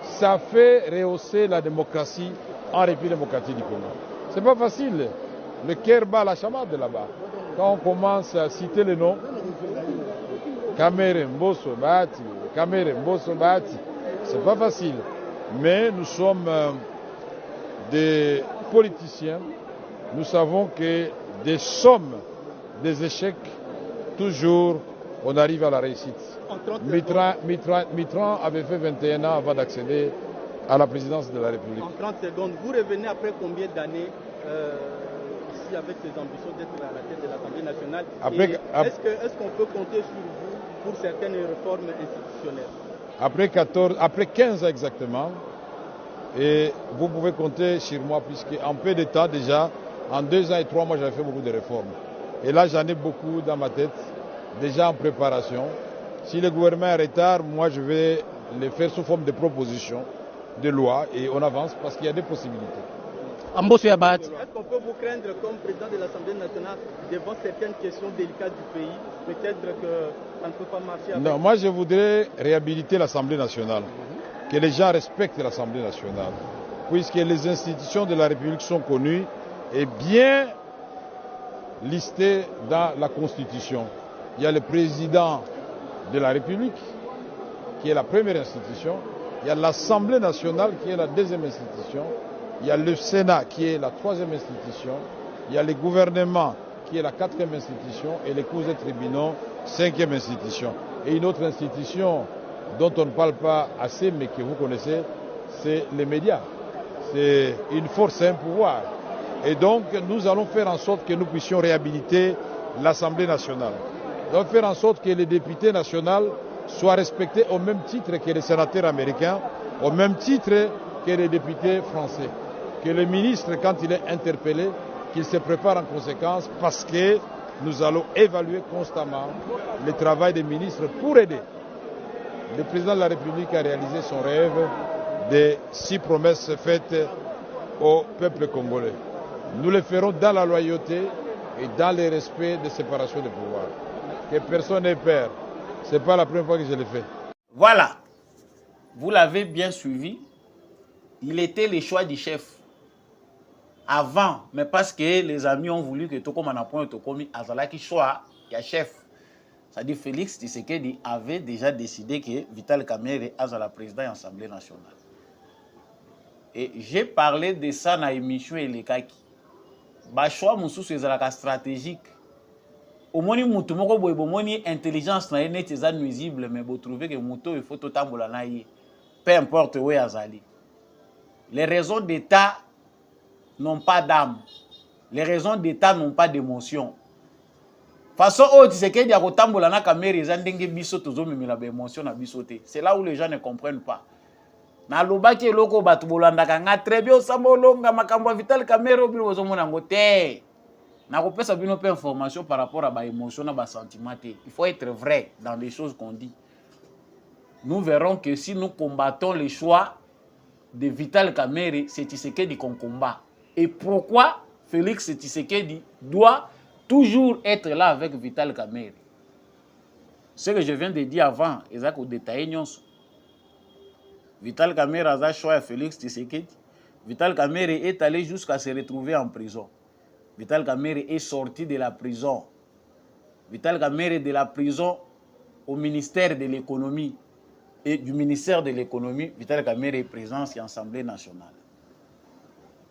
Ça fait rehausser la démocratie en République démocratique du Congo. C'est pas facile. Le cœur bat la chamade là-bas. Quand on commence à citer les noms, Kamerhe Mbosso Bahati, Kamerhe Mbosso Bahati, c'est pas facile. Mais nous sommes des politiciens. Nous savons que des sommes, des échecs, toujours on arrive à la réussite. Mitran avait fait 21 ans avant d'accéder à la présidence de la République. En 30 secondes, vous revenez après combien d'années ici avec les ambitions d'être à la tête de l'Assemblée nationale? Est-ce qu'on peut compter sur vous pour certaines réformes institutionnelles? Après 15 ans exactement, et vous pouvez compter sur moi puisqu'en peu de temps déjà, en 2 ans et 3 mois, j'avais fait beaucoup de réformes. Et là, j'en ai beaucoup dans ma tête, déjà en préparation. Si le gouvernement est en retard, moi, je vais les faire sous forme de propositions, de loi, et on avance parce qu'il y a des possibilités. Est-ce qu'on peut vous craindre comme président de l'Assemblée nationale devant certaines questions délicates du pays? Peut-être que ça ne peut pas marcher avec... Non, moi, je voudrais réhabiliter l'Assemblée nationale, que les gens respectent l'Assemblée nationale, puisque les institutions de la République sont connues et bien listées dans la Constitution. Il y a le président de la République, qui est la première institution. Il y a l'Assemblée nationale, qui est la deuxième institution. il y a le Sénat qui est la 3e institution, il y a le gouvernement qui est la 4e institution et les cours et tribunaux 5e institution. Et une autre institution dont on ne parle pas assez mais que vous connaissez, c'est les médias. C'est une force et un pouvoir. Et donc nous allons faire en sorte que nous puissions réhabiliter l'Assemblée nationale. Donc faire en sorte que les députés nationaux soient respectés au même titre que les sénateurs américains, au même titre que les députés français. Que le ministre, quand il est interpellé, qu'il se prépare en conséquence parce que nous allons évaluer constamment le travail des ministres pour aider. Le président de la République a réalisé son rêve des 6 promesses faites au peuple congolais. Nous le ferons dans la loyauté et dans le respect de séparation des pouvoirs. Que personne n'ait peur. Ce n'est pas la première fois que je le fais. Voilà. Vous l'avez bien suivi. Il était le choix du chef. Avant, mais parce que les amis ont voulu que tout comme on apprend tout comme Azalaki choix, il y a chef. C'est-à-dire Félix Tshisekedi avait déjà décidé que Vital Kamerhe est la président de l'Assemblée nationale. Et j'ai parlé de ça dans l'émission Elekaki. Bah choix mususu c'est stratégique. Au moins mutu moko boy bomoni intelligence na net est nuisible mais vous trouvez que muto il faut tout tambola na yi. Peu importe où azali. Les raisons d'état n'ont pas d'âme. Les raisons d'état n'ont pas d'émotion. Façon oh Tshisekedi a kotambola na Kamerhe ezandenge biso tozomemela ba émotion na biso te. C'est là où les gens ne comprennent pas. Na lobaki eloko batu bolandaka nga très bien osambolonga makambo Vital Kamerhe obilo bozomona ngo te. Na kopesa bino pe information par rapport à ba émotion na ba sentiment te. Il faut être vrai dans les choses qu'on dit. Nous verrons que si nous combattons les choix de Vital Kamerhe, c'est Tshisekedi qu'on combat. Et pourquoi Félix Tshisekedi doit toujours être là avec Vital Kamerhe? Ce que je viens de dire avant, c'est au détail. Vital Kamerhe a choisi Félix Tshisekedi. Vital Kamerhe est allé jusqu'à se retrouver en prison. Vital Kamerhe est sorti de la prison. Vital Kamerhe de la prison au ministère de l'économie. Et du ministère de l'économie, Vital Kamerhe est présent à l'Assemblée nationale.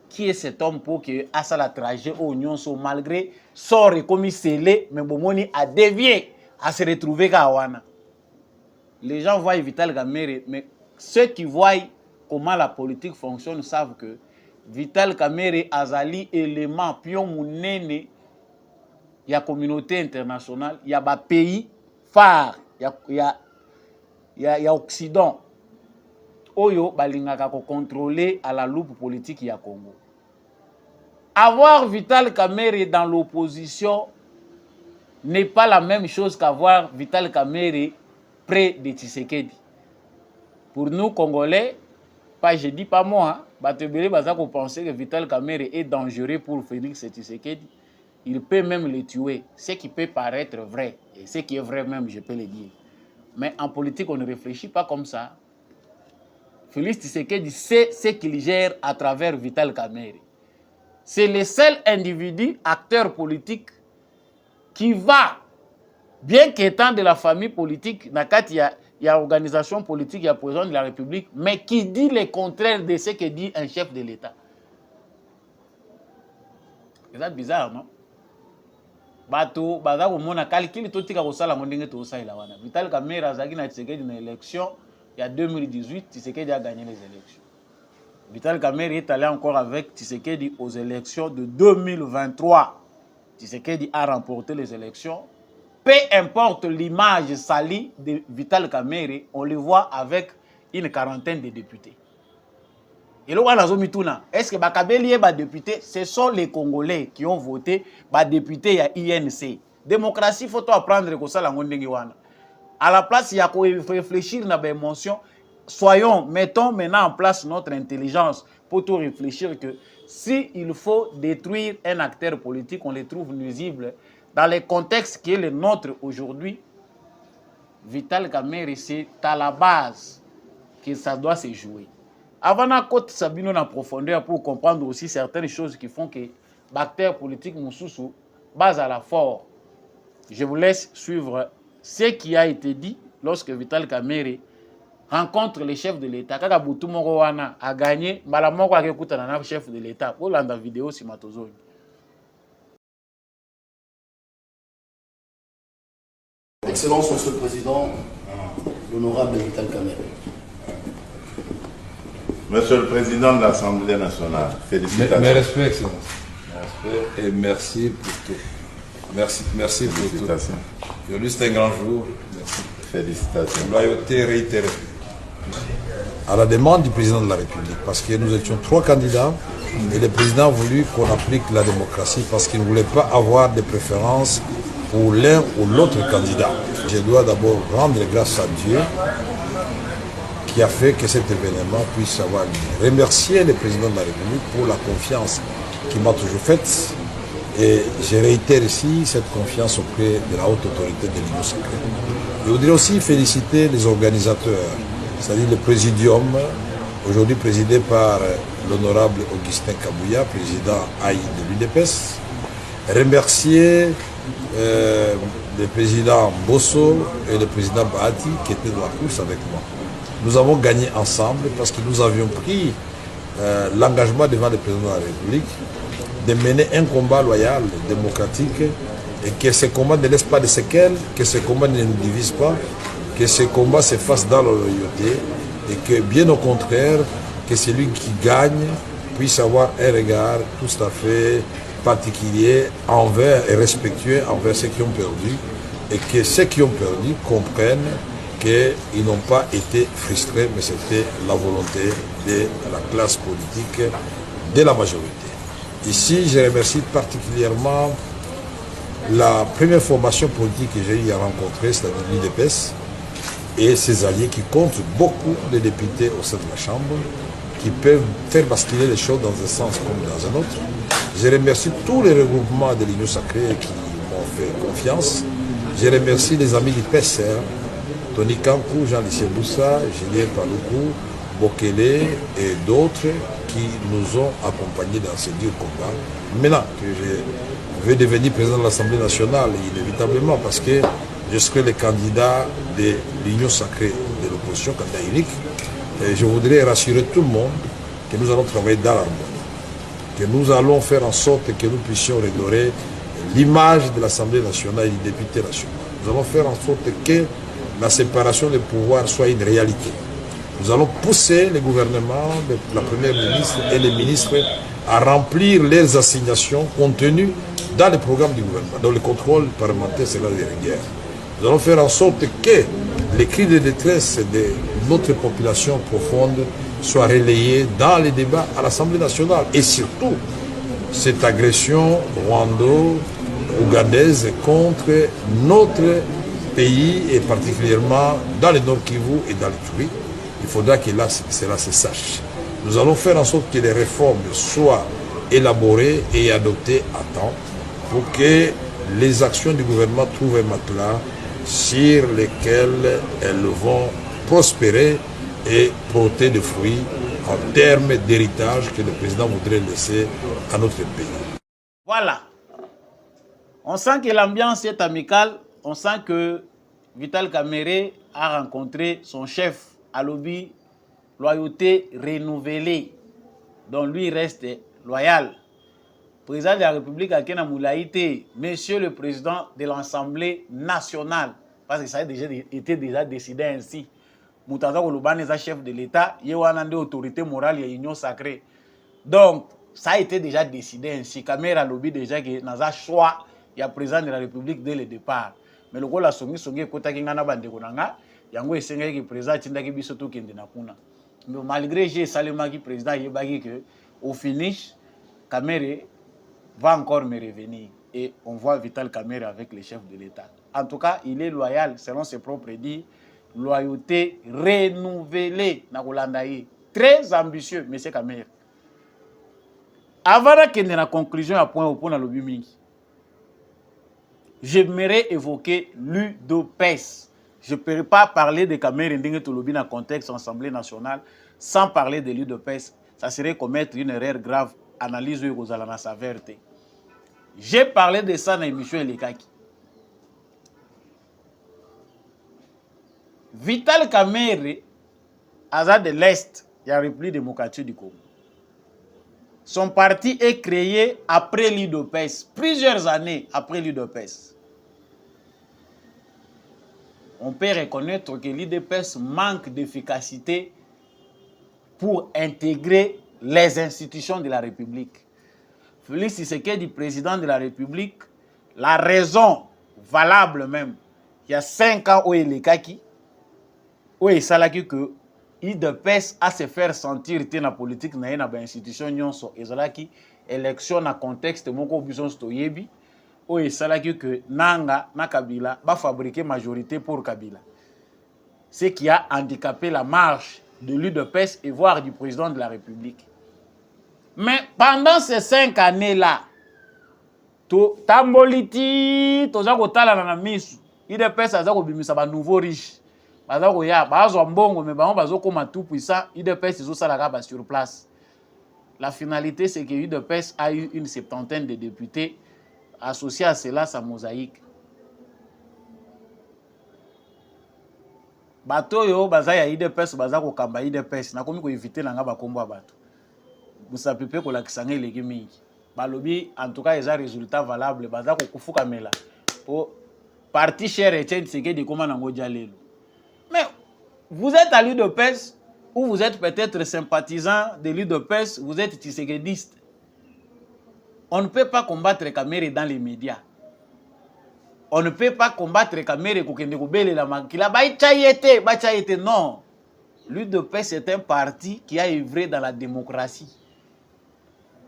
Qui est cet homme pour que à la trajet au Union malgré sort et comme scellé, mais Bomoni a dévié à se retrouver à Wana. Les gens voient Vital Kamerhe, mais ceux qui voient comment la politique fonctionne savent que Vital Kamerhe azali élément pion munene ya communauté internationale, il y a des pays phares, il y a Occident. Oyo balingaka ko contrôler à la loupe politique ya Congo. Avoir Vital Kamerhe dans l'opposition n'est pas la même chose qu'avoir Vital Kamerhe près de Tshisekedi. Pour nous Congolais, pas je dis pas moi, batebele bazako penser que Vital Kamerhe est dangereux pour Félix Tshisekedi. Il peut même le tuer, ce qui peut paraître vrai et ce qui est vrai même, je peux le dire. Mais en politique, on ne réfléchit pas comme ça. Félix Tshisekedi sait ce qu'il gère à travers Vital Kamerhe. C'est le seul individu, acteur politique, qui va, bien qu'étant de la famille politique, il y a organisation politique, il y a président de la République, mais qui dit le contraire de ce que dit un chef de l'État. C'est bizarre, non? Bato, bazako mona calcul tout tika ko sala ngondenge to sala wana. Vital Kamerhe azaki na Tshisekedi na élection. Il y a 2018, Tshisekedi a gagné les élections. Vital Kamerhe est allé encore avec Tshisekedi aux élections de 2023. Tshisekedi a remporté les élections. Peu importe l'image salie de Vital Kamerhe, on le voit avec une quarantaine de députés. Et là, est-ce que Bakabeli est député? Ce sont les Congolais qui ont voté député à INC. Démocratie, il faut apprendre que ça, à la place, il y a qu'on réfléchir dans les émotions. Mettons maintenant en place notre intelligence pour tout réfléchir que s'il faut détruire un acteur politique, on le trouve nuisible. Dans le contexte qui est le nôtre aujourd'hui, Vital Kamerhe, c'est à la base que ça doit se jouer. Avant de côté Sabino en profondeur pour comprendre aussi certaines choses qui font que l'acteur politique Moussoussou base à la fort. Je vous laisse suivre ce qui a été dit lorsque Vital Kamerhe rencontre les chefs de l'État. Kaka Boutou Morowana a gagné, Malamoko a écouté le chef de l'État. Pour la vidéo, c'est Matozoni. Excellence, Monsieur le Président, l'honorable Vital Kamerhe. Monsieur le Président de l'Assemblée nationale, félicitations. Mes respects, Excellence. Mes respects et merci pour tout. Merci pour tout. Aujourd'hui, c'est un grand jour. Merci. Félicitations. Loyauté réitérée. À la demande du président de la République, parce que nous étions 3 candidats et le président a voulu qu'on applique la démocratie parce qu'il ne voulait pas avoir de préférence pour l'un ou l'autre candidat. Je dois d'abord rendre grâce à Dieu qui a fait que cet événement puisse avoir lieu. Remercier le président de la République pour la confiance qu'il m'a toujours faite et je réitère ici cette confiance auprès de la haute autorité de l'Union sacrée. Je voudrais aussi féliciter les organisateurs, c'est-à-dire le présidium, aujourd'hui présidé par l'honorable Augustin Kabouya, président AI de l'UDPS. Remercier le président Bosso et le président Bahati qui étaient dans la course avec moi. Nous avons gagné ensemble parce que nous avions pris l'engagement devant le président de la République de mener un combat loyal, démocratique, et que ce combat ne laisse pas de séquelles, que ce combat ne nous divise pas, que ce combat se fasse dans la loyauté, et que bien au contraire, que celui qui gagne puisse avoir un regard tout à fait particulier envers et respectueux envers ceux qui ont perdu, et que ceux qui ont perdu comprennent qu'ils n'ont pas été frustrés, mais c'était la volonté de la classe politique, de la majorité. Ici, je remercie particulièrement la première formation politique que j'ai eu à rencontrer, c'est-à-dire l'UDPS, et ses alliés qui comptent beaucoup de députés au sein de la Chambre, qui peuvent faire basculer les choses dans un sens comme dans un autre. Je remercie tous les regroupements de l'Union sacrée qui m'ont fait confiance. Je remercie les amis du PCR, Tony Kankou, Jean-Lycée Boussa, Julien Paloukou, Bokele et d'autres qui nous ont accompagnés dans ce dur combat. Maintenant que je vais devenir président de l'Assemblée nationale, inévitablement, parce que je serai le candidat de l'Union sacrée de l'opposition, candidat unique, et je voudrais rassurer tout le monde que nous allons travailler dans l'harmonie, que nous allons faire en sorte que nous puissions redorer l'image de l'Assemblée nationale et des députés nationaux. Nous allons faire en sorte que la séparation des pouvoirs soit une réalité. Nous allons pousser le gouvernement, la première ministre et les ministres à remplir leurs assignations contenues dans le programme du gouvernement, dans le contrôle parlementaire, c'est là de rigueur. Nous allons faire en sorte que les cris de détresse de notre population profonde soient relayés dans les débats à l'Assemblée nationale. Et surtout, cette agression rwando-ougandaise contre notre pays, et particulièrement dans le Nord Kivu et dans l'Ituri, il faudra que là, cela se sache. Nous allons faire en sorte que les réformes soient élaborées et adoptées à temps pour que les actions du gouvernement trouvent un matelas sur lesquels elles vont prospérer et porter des fruits en termes d'héritage que le président voudrait laisser à notre pays. Voilà. On sent que l'ambiance est amicale. On sent que Vital Kamerhe a rencontré son chef à lobby, loyauté renouvelée. Donc lui reste loyal. Président de la République a Kena Moulaïté, monsieur le président de l'Assemblée nationale, parce que ça a déjà été décidé ainsi. Moutanda Koloban est chef de l'État, il y a une autorité morale et union sacrée. Donc, ça a été déjà décidé ainsi. Kamerhe a lobby déjà que dans un choix, il y a président de la République dès le départ. Mais le rôle a songi kota kingana bande konanga, yango esenga ki président tindaki biso to kende na kuna. Mais malgré j'ai salement qui président yebaki que au finish Kamerhe va encore me revenir et on voit Vital Kamerhe avec les chefs de l'État. En tout cas, il est loyal selon ses propres dits, loyauté renouvelée na Kolandaye, très ambitieux monsieur Kamerhe. Avant de kende na conclusion à point au point na lobi mingi. J'aimerais évoquer l'UDPS. Je ne peux pas parler de Kamerhe Ndenge Tolobi dans le contexte de l'Assemblée nationale sans parler de l'UDPS. Ça serait commettre une erreur grave. Analyse de sa vérité. J'ai parlé de ça dans l'émission Elekaki. Vital Kamerhe Azad de l'Est, il y a la République démocratique du Congo. Son parti est créé après l'UDPS, plusieurs années après l'UDPS. On peut reconnaître que l'UDPS manque d'efficacité pour intégrer les institutions de la République. Félix Tshisekedi, président de la République, la raison valable même, il y a 5 ans où il est kaki, où il s'est que l'UDPS a se faire sentir dans la politique, dans l'institution, et élection dans contexte, mon besoin stoyebi, où il s'est que Nanga, na Kabila, va fabriquer majorité pour Kabila. Ce qui a handicapé la marche de l'UDPS et voire du président de la République. Mais pendant ces 5 années-là, Tamboliti, Tozakotala na misu, l'UDPS a bimisa ba nouveau riche. Bazako ya, bazo mbongo, mais bazo koma tout puissant, l'UDPS ils ont ça sur place. La finalité, c'est que l'UDPS a eu une 70aine de députés associés à cela, sa mosaïque. Bato yo baza ya IDPS baza ko kamba IDPS na komi ko éviter na nga ba kombo bato. Musa pepe ko lakisa ngai leki mingi. Balobi en tout cas les résultats valables baza ko kufuka mela. Po parti cher Etienne Tshisekedi koma nango jalelo. Mais vous êtes à l'UDPS ou vous êtes peut-être sympathisant de l'UDPS, vous êtes tshisekediste. On ne peut pas combattre Kamere dans les médias. On ne peut pas combattre Kamere kokende kobele la makila baïchaïete non. L'UDPS est un parti qui a œuvré dans la démocratie.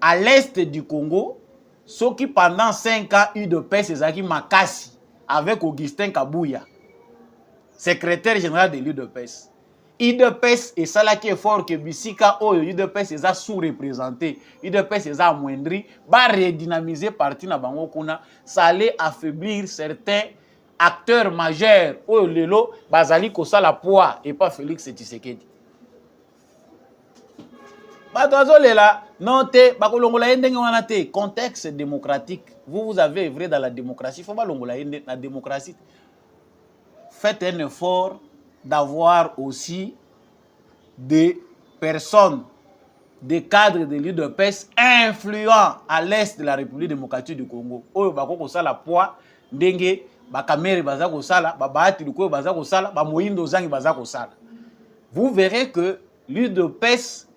À l'est du Congo, ceux qui pendant 5 ans UDPS ezaki makasi avec Augustin Kabouya, secrétaire général de l'UDPS. UDPS et ça là qui est fort que Bisika Oyo UDPS est sous-représenté, UDPS est amoindri, va redynamiser parti na bango kuna, ça allait affaiblir certains acteurs majeurs Oyo lelo bazali ko sala poids et pas Félix Tshisekedi. Batozo lela non te bakolongola ndenge wana te contexte démocratique. Vous avez œuvré dans la démocratie, faut pas longola la démocratie. Faites un effort d'avoir aussi des personnes, des cadres de l'UDPS influents à l'est de la République démocratique du Congo. Oyo bako sala poids ndenge bakamere bazako sala, babati luko bazako sala, ba moyindo zangi bazako sala. Vous verrez que l'UDPS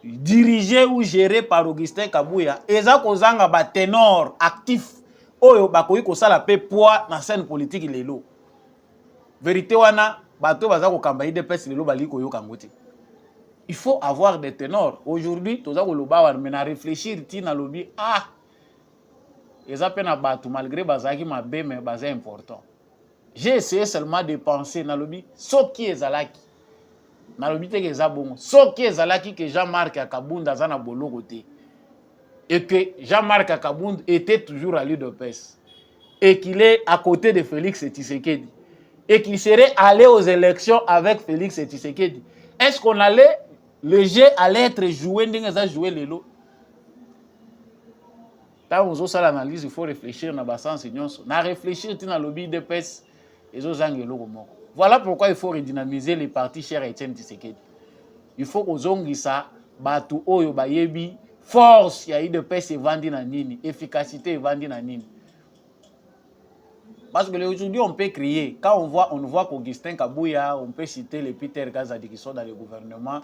dirigé ou géré par Augustin Kabouya, ezako zanga ba ténor actif oyo bakoyi ko sala pe poids na scène politique lelo. Vérité wana bato bazako kamba IDPS lelo bali ko yoka ngoti. Il faut avoir des ténors. Aujourd'hui, toza ko loba wana mena réfléchir ti na lobi ah eza pena bato malgré bazaki mabe mais baza important. J'ai essayé seulement de penser na lobi soki ezalaki. Na lobi te eza bongo. Soki ezalaki que Jean-Marc Akabunda za na boloko te. Et que Jean-Marc Akabunda était toujours à l'UDPS. Et qu'il est à côté de Félix Tshisekedi. Et qu'il serait allé aux élections avec Félix Tshisekedi. Est-ce qu'on allait, le jeu allait être joué, joué le lot? Quand on fait l'analyse, il faut réfléchir dans le sens nyonso. Na réfléchir dans le lobby de PES et voilà pourquoi il faut redynamiser les partis chers Etienne Tshisekedi. Il faut qu'on zongi ça, batu oyo bayebi, force ya IDPS et vandi na nini, efficacité et vandi na nini. Parce que aujourd'hui, on peut crier. Quand on voit qu'Augustin Kabouya, on peut citer les Peter Kazadi qui sont dans le gouvernement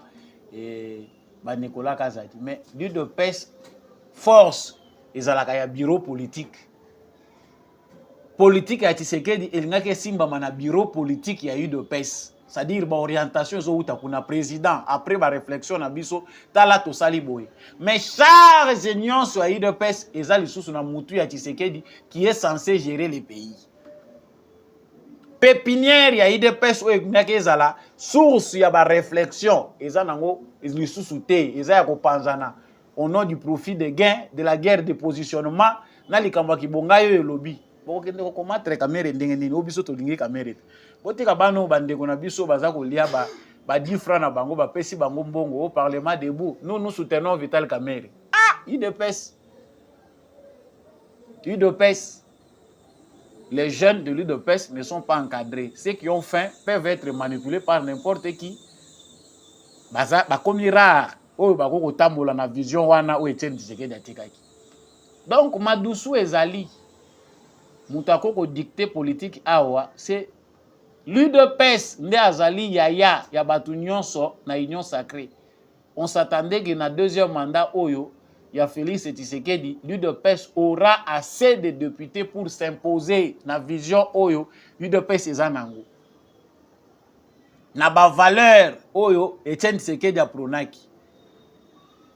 et Nicolas Kazadi. Mais l'UDPS force et un bureau politique. Politique à Tshisekedi, il n'y a que Simba mana bureau politique, il y a UDPS. C'est-à-dire l'orientation est président. Après ma réflexion, abiso tala to saliboy. Mais charge union sur UDPS et ça les sous na mutu ya Tshisekedi qui est censé gérer les pays. Pépinière ya IDPS ou ezala source ya ba réflexion eza nango lisusu te eza ya kopanzana au nom du profit des gains de la guerre de positionnement na likambo kibonga yo lobby bokende ko combattre kamere ndenge nini obiso to lingi kamere botika bano bandeko na biso baza ko lia ba 10 francs na bango ba pesi bango mbongo au parlement debout nous soutenons Vital Kamerhe. IDPS les jeunes de l'UDPS ne sont pas encadrés. Ceux qui ont faim peuvent être manipulés par n'importe qui bakomi rare oyo bakotambola na vision wana oyo Etienne Tshisekedi atikaki. Donc madusu ezali mutu akoko dicter politique awa, c'est l'UDPS nde azali yaya ya batu nyonso na union sacrée. On s'attendait que na deuxième mandat oyo ya Félix Tshisekedi, l'UDPS aura assez de députés pour s'imposer na vision oyo l'UDPS ezanango. Na ba valeur oyo Etienne Tshisekedi a pronaki.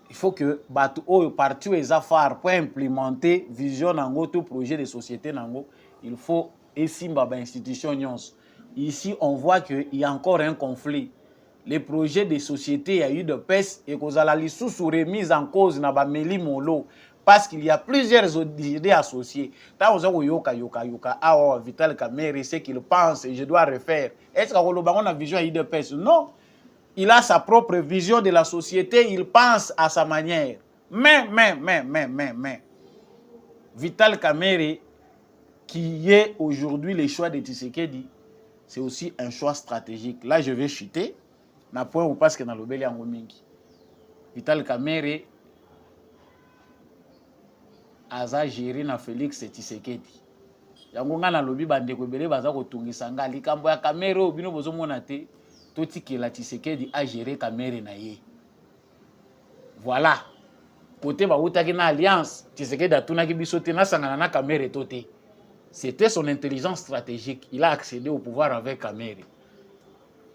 Il faut que batu oyo parti eza phare pour implémenter vision nango tout projet de société nango, il faut esimba ba institution nyonso. Ici on voit que il y a encore un conflit. Les projets de société, il y a eu de PES et qu'on a la sous remise en cause na ba meli molo parce qu'il y a plusieurs idées associées. Tant on a yoka Vital Kamerhe, c'est qu'il pense et je dois refaire. Est-ce qu'on a une vision de PES? Non. Il a sa propre vision de la société, il pense à sa manière. Mais. Vital Kamerhe, qui est aujourd'hui le choix de Tshisekedi, c'est aussi un choix stratégique. Là, je vais chuter. Na point où parce que na lobeli yango mingi. Vital Kamerhe aza géré na Félix Tshisekedi. Yango nga na lobi bandeko ebele baza kotungisa nga likambo ya Kamerhe obino bozomona te totikela Tshisekedi a géré Kamerhe na ye. Voilà. Côté ba utaki na alliance Tshisekedi atunaki biso te na sangana na Kamerhe toté. C'était son intelligence stratégique. Il a accédé au pouvoir avec Kamerhe.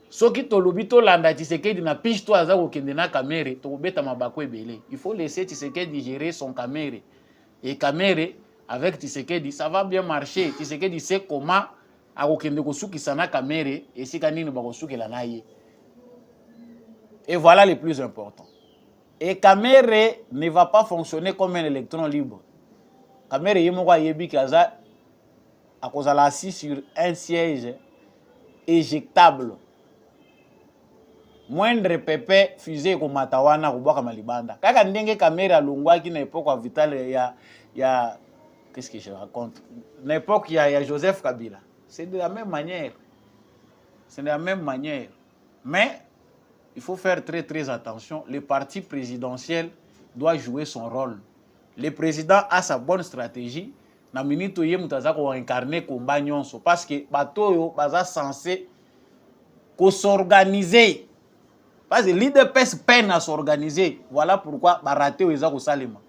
Soki tolobi to landa Tshisekedi na piche to aza kokende na Kamerhe to beta mabako ebele. Il faut laisser Tshisekedi gérer son Kamerhe. Et Kamerhe avec Tshisekedi ça va bien marcher. Tshisekedi sait comment akokende kosukisa na Kamerhe et sika nini bakosukela na ye. Et voilà le plus important. Et Kamerhe ne va pas fonctionner comme un électron libre. Kamerhe yemoko ayebi kaza akozala assis sur un siège éjectable. Moindre pepe fusée ko matawana ko bwaka malibanda. Kaka ndenge Kamerhe alongwaki na époque ya Vital ya qu'est-ce que je raconte? Na époque ya Joseph Kabila. C'est de la même manière. C'est de la même manière. Mais il faut faire très attention. Le parti présidentiel doit jouer son rôle. Le président a sa bonne stratégie. Na minute ye mutaza ko incarner combat nyonso parce que bato yo baza censé ko s'organiser. Parce que l'IDPS peine à s'organiser. Voilà pourquoi baraté eza ko salema.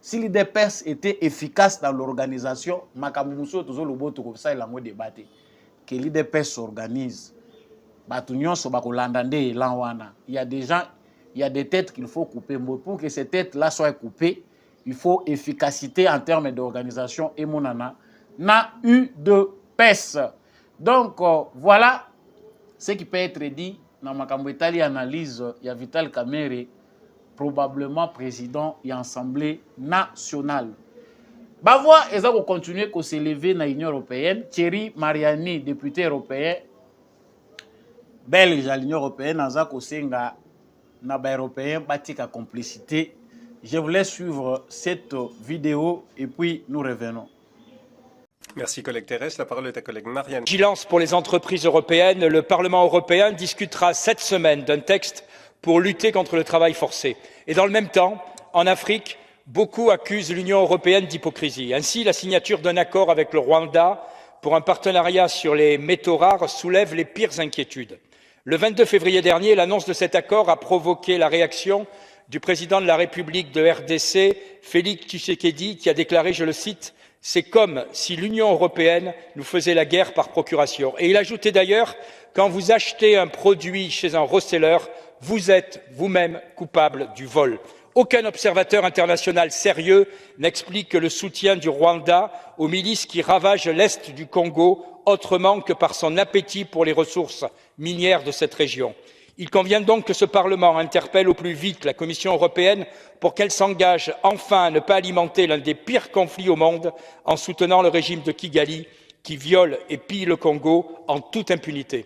Si l'IDPS était efficace dans l'organisation, makamuso tozo loboto ko ça lango débatté. Que l'IDPS s'organise. Bato nyonso ba ko landa nde elan wana. Il y a des gens, il y a des têtes qu'il faut couper. Mais pour que ces têtes-là soient coupées, il faut efficacité en termes d'organisation et monana n'a eu de PES. Donc voilà ce qui peut être dit dans ma cambouetali analyse. Il y a Vital Kamerhe, probablement président et assemblée nationale. Bavois, ils vont continuer à s'élever dans l'Union européenne. Thierry Mariani, député européen, belge à l'Union européenne, Aza Kosenga, Naba européen, Batika complicité. Je vous laisse suivre cette vidéo et puis nous revenons. Merci collègue Thérèse. La parole est à collègue Marianne. Vigilance pour les entreprises européennes. Le Parlement européen discutera cette semaine d'un texte pour lutter contre le travail forcé. Et dans le même temps, en Afrique, beaucoup accusent l'Union européenne d'hypocrisie. Ainsi, la signature d'un accord avec le Rwanda pour un partenariat sur les métaux rares soulève les pires inquiétudes. Le 22 février dernier, l'annonce de cet accord a provoqué la réaction du président de la République de RDC, Félix Tshisekedi, qui a déclaré, je le cite, « C'est comme si l'Union européenne nous faisait la guerre par procuration ». Et il ajoutait d'ailleurs, « Quand vous achetez un produit chez un reseller, vous êtes vous-même coupable du vol ». Aucun observateur international sérieux n'explique le soutien du Rwanda aux milices qui ravagent l'est du Congo autrement que par son appétit pour les ressources minières de cette région. Il convient donc que ce Parlement interpelle au plus vite la Commission européenne pour qu'elle s'engage enfin à ne pas alimenter l'un des pires conflits au monde en soutenant le régime de Kigali qui viole et pille le Congo en toute impunité.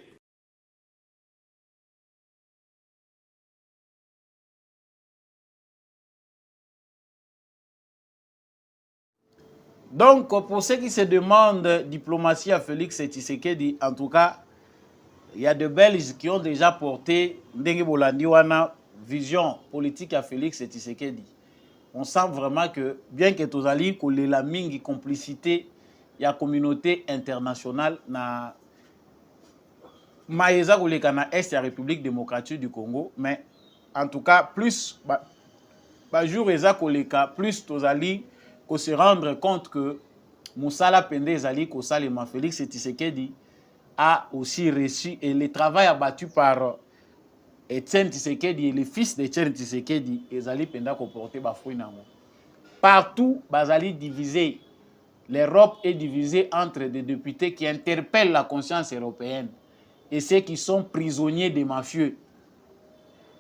Donc, pour ceux qui se demandent diplomatie à Félix Tshisekedi, en tout cas, Il y a des Belges qui ont déjà porté Ndenge Bolandi wana vision politique à Félix Tshisekedi. On sent vraiment que, bien que tozali kolela mingi complicité, il y a communauté internationale na maeza koleka na Est ya République démocratique du Congo, mais en tout cas plus jour eza koleka plus tozali ko se rendre compte que Moussala Pende ezali ko salema Félix Tshisekedi a aussi reçu et le travail abattu par Etienne Tshisekedi et le fils d'Etienne Tshisekedi ezali penda ko porter ba fruit nango. Partout bazali divisé. L'Europe est divisée entre des députés qui interpellent la conscience européenne et ceux qui sont prisonniers des mafieux.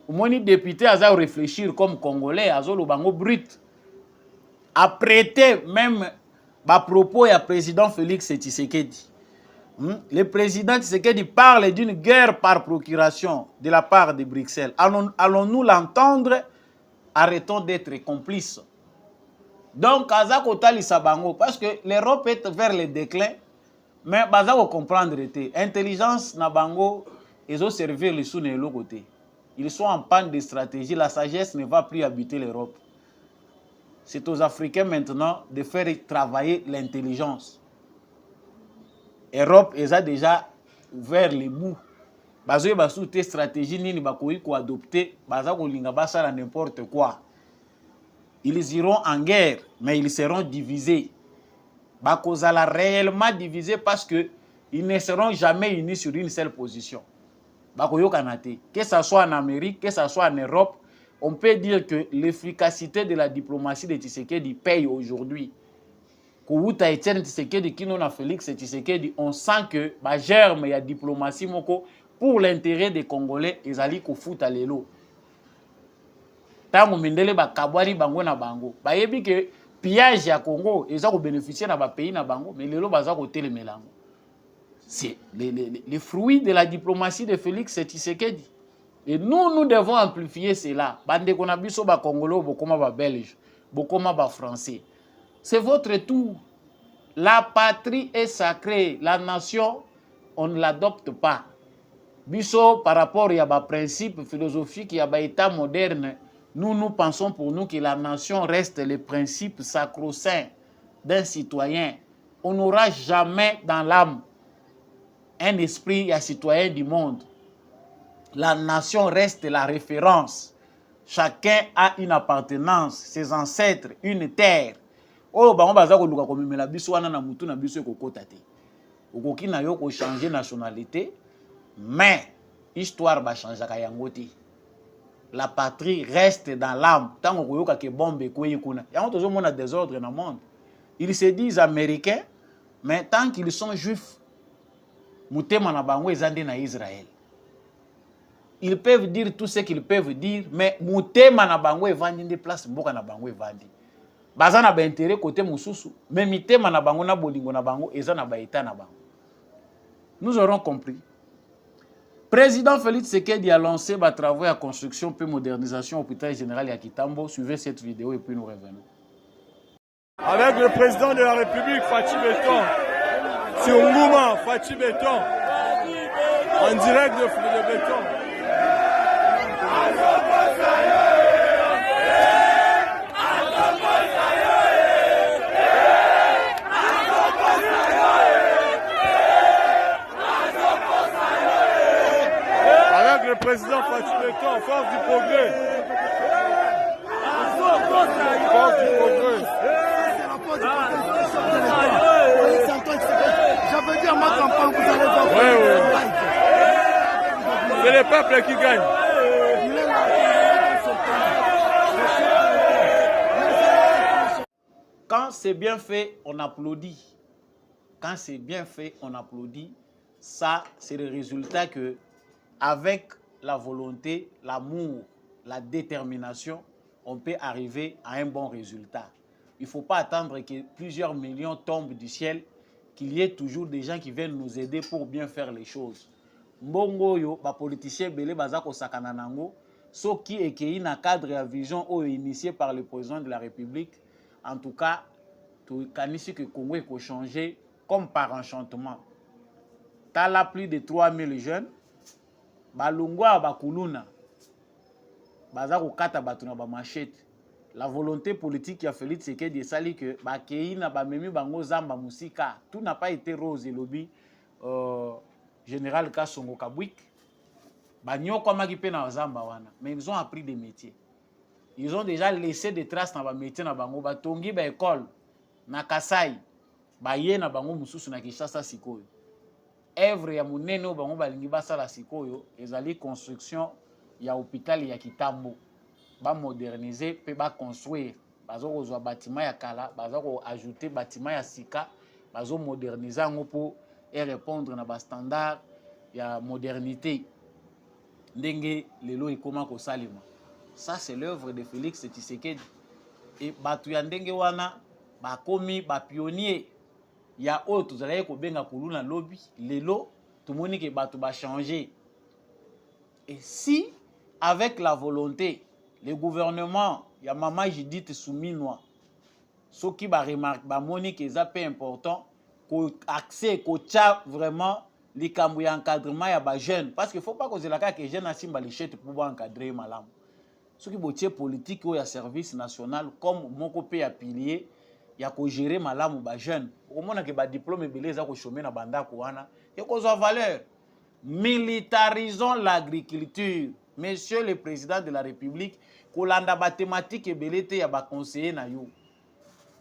Moni député a réfléchir comme Congolais, a le bango brut, a prêté même à propos du président Félix Tshisekedi. Le président Tshisekedi parle d'une guerre par procuration de la part de Bruxelles. Allons-nous l'entendre? Arrêtons d'être complices. Donc, parce que l'Europe est vers le déclin, mais vous comprendre l'intelligence na bango ils ont servi les sous de l'autre côté. Ils sont en panne de stratégie. La sagesse ne va plus habiter l'Europe. C'est aux Africains maintenant de faire travailler l'intelligence. L'Europe est déjà vers les bouts. Ils ont une stratégie qui adopter, n'importe quoi. Ils iront en guerre, mais ils seront divisés. Ils seront réellement divisés parce qu'ils ne seront jamais unis sur une seule position. Que ce soit en Amérique, que ce soit en Europe, on peut dire que l'efficacité de la diplomatie de Tshisekedi paye aujourd'hui. Quand Etienne Tshisekedi qui n'a Félix Tshisekedi, on sent que la germe et la diplomatie pour l'intérêt des Congolais, ils allaient au foot à l'élo. Tango mendele ba kabwari bango na bango ba yebi que pillage ya Congo eza ko bénéficier na ba pays na bango mais lelo baza ko telemelango. C'est les fruits de la diplomatie de Félix Tshisekedi. Et nous devons amplifier cela. Bande kona biso ba Congolais bokoma ba Belge, bokoma ba Français. C'est votre tour. La patrie est sacrée, la nation on ne l'adopte pas. Biso par rapport à ba principe philosophique ya ba état moderne. Nous pensons pour nous que la nation reste le principe sacro-saint d'un citoyen. On n'aura jamais dans l'âme un esprit citoyen du monde. La nation reste la référence. Chacun a une appartenance, ses ancêtres, une terre. Oh, bah on va dire que la biso wana na mutu na biso ko kotate. Okoki na yo ko changer nationalité, mais histoire va changer ka yangoti. La patrie reste dans l'âme. Tant qu'on a des bombes, il y a des désordres dans le monde. Ils se disent américains, mais tant qu'ils sont juifs, Israël. Ils peuvent dire tout ce qu'ils peuvent dire, mais Moutema na bango est vendu des places, Mboka na bango est vendu. Bazana ba intérêt côté Moussousou, mais Mitema na bango na bolingo na bango, ezana ba état na bango. Nous aurons compris. Président Félix Tshisekedi a lancé des travaux à construction puis modernisation hôpital général à Kitambo. Suivez cette vidéo et puis nous revenons. Avec le président de la République, Fachi Beton, sur Ngouma, Fachi Beton, en direct de Béton. Le président Fachi Beton, force du progrès. Force du progrès. Ça veut dire ma campagne, vous allez voir. Oui. C'est le peuple qui gagne. Quand c'est bien fait, on applaudit. Quand c'est bien fait, on applaudit. Ça, c'est le résultat que, avec la volonté, l'amour, la détermination, on peut arriver à un bon résultat. Il ne faut pas attendre que plusieurs millions tombent du ciel, qu'il y ait toujours des gens qui viennent nous aider pour bien faire les choses. Mbongo yo, ba politicien belé bazako sakana nango, so qui est qui na cadre à vision initié par le président de la République. En tout cas, tout kanisi que Congo est changé comme par enchantement. T'as là plus de 3000 jeunes. balungwa bakuluna baza kokata bato na ba machete. La volonté politique ya Félix Tshisekedi esali que bakei na bamemi bango zamba musika. Tout n'a pas été rose lobby général Kasongo Kabwik. Banyoko maki pe na zamba wana, mais ils ont appris des métiers. Ils ont déjà laissé des traces dans ba métier na bango, batongi ba école na Kasai. Ba ye na bango mususu na Kinshasa sikoyo. Œuvre ya munene o bango balingi basala sikoyo ezali construction ya hôpital ya Kitambo. Ba moderniser pe ba construire. Bazo kozwa bâtiment ya kala, bazo ko ajouter bâtiment ya sika, bazo moderniser ngo po et répondre na ba standard ya modernité. Ndenge lelo ikoma ko salima. Ça c'est l'œuvre de Félix Tshisekedi. Et batu ya ndenge wana ba komi ba pionnier ya autres zalaye ko benga kuluna lobby lelo tout moni ke batu ba changer. Et si avec la volonté le gouvernement ya Mama Judith Suminwa ce qui ba remarque ba moni ke za peu important ko accès ko tcha vraiment likambo ya encadrement ya ba jeune parce que faut pas causer la ka que jeune asimba les chete pour encadrer malamu. Ce qui botier politique ou ya service national comme moko pe ya pilier ya ko gérer malamu ba jeune. Au mona ke ba diplôme beleza ko chômer na bandako wana ya ko za valeur. Militarisons l'agriculture. Monsieur le président de la République, kolanda ba thématique ebelete ya ba conseiller na yo.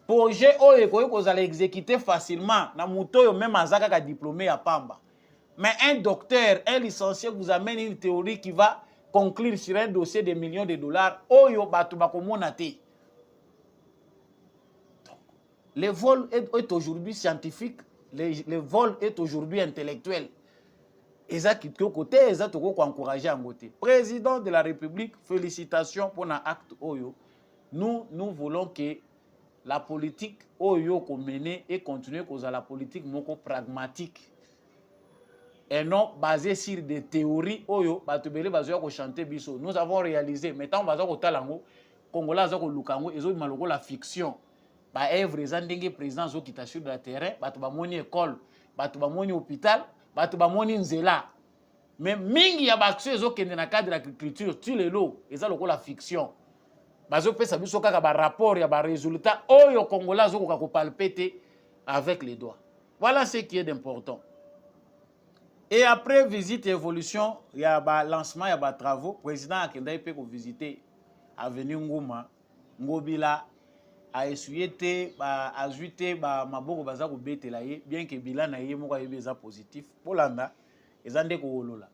Projet oyo ko ko za exécuter facilement na muto yo même azaka ka diplômé ya pamba. Mais un docteur, un licencié vous amène une théorie qui va conclure sur un dossier de millions de dollars. Oyo batu bakomona te. Le vol est aujourd'hui scientifique, le vol est aujourd'hui intellectuel. Et ça qui est côté, et ça toko ko encourager en côté. Président de la République, félicitations pour un acte oyo. Nous voulons que la politique oyo ko mener et continuer cause la politique moko pragmatique. Et non basé sur des théories oyo batubele bazo ko chanter biso. Nous avons réalisé maintenant bazo ko talango Congolais zo ko lukango ezo maloko la fiction. Ba œuvre ezandenge président zo kita sur le terrain, batu ba moni école, batu ba moni hôpital, batu ba moni nzela. Mais mingi ya baction ezo kende na cadre de l'agriculture, tu le lo, eza loko la fiction. Bazo pesa biso kaka ba rapport ya ba résultat oyo Congolais zo ko palpiter avec les doigts. Voilà ce qui est d'important. Et après visite et évolution, il y a ba lancement, il y a ba travaux. Président Akenda peut visiter avenue Nguma, Ngobila, a essuyé ba azuité ba maboko baza ko betela ye, bien que bilan na ye moko yebeza positif. Polanda ezande ko wolola.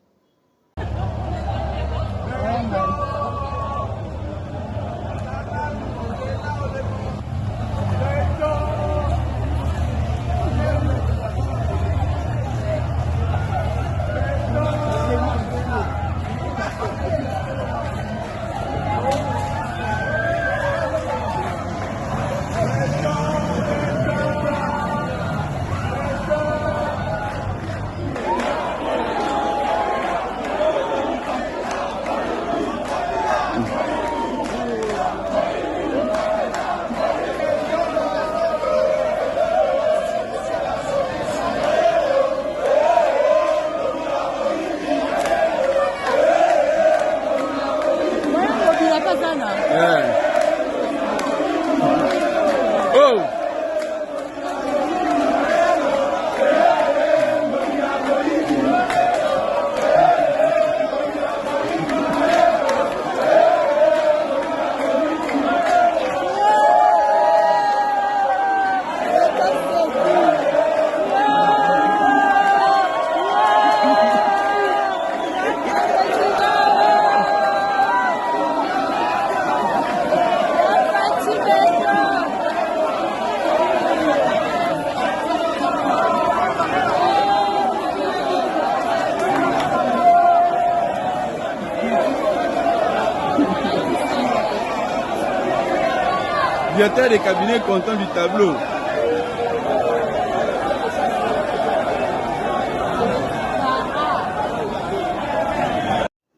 Directeur des cabinets content du tableau.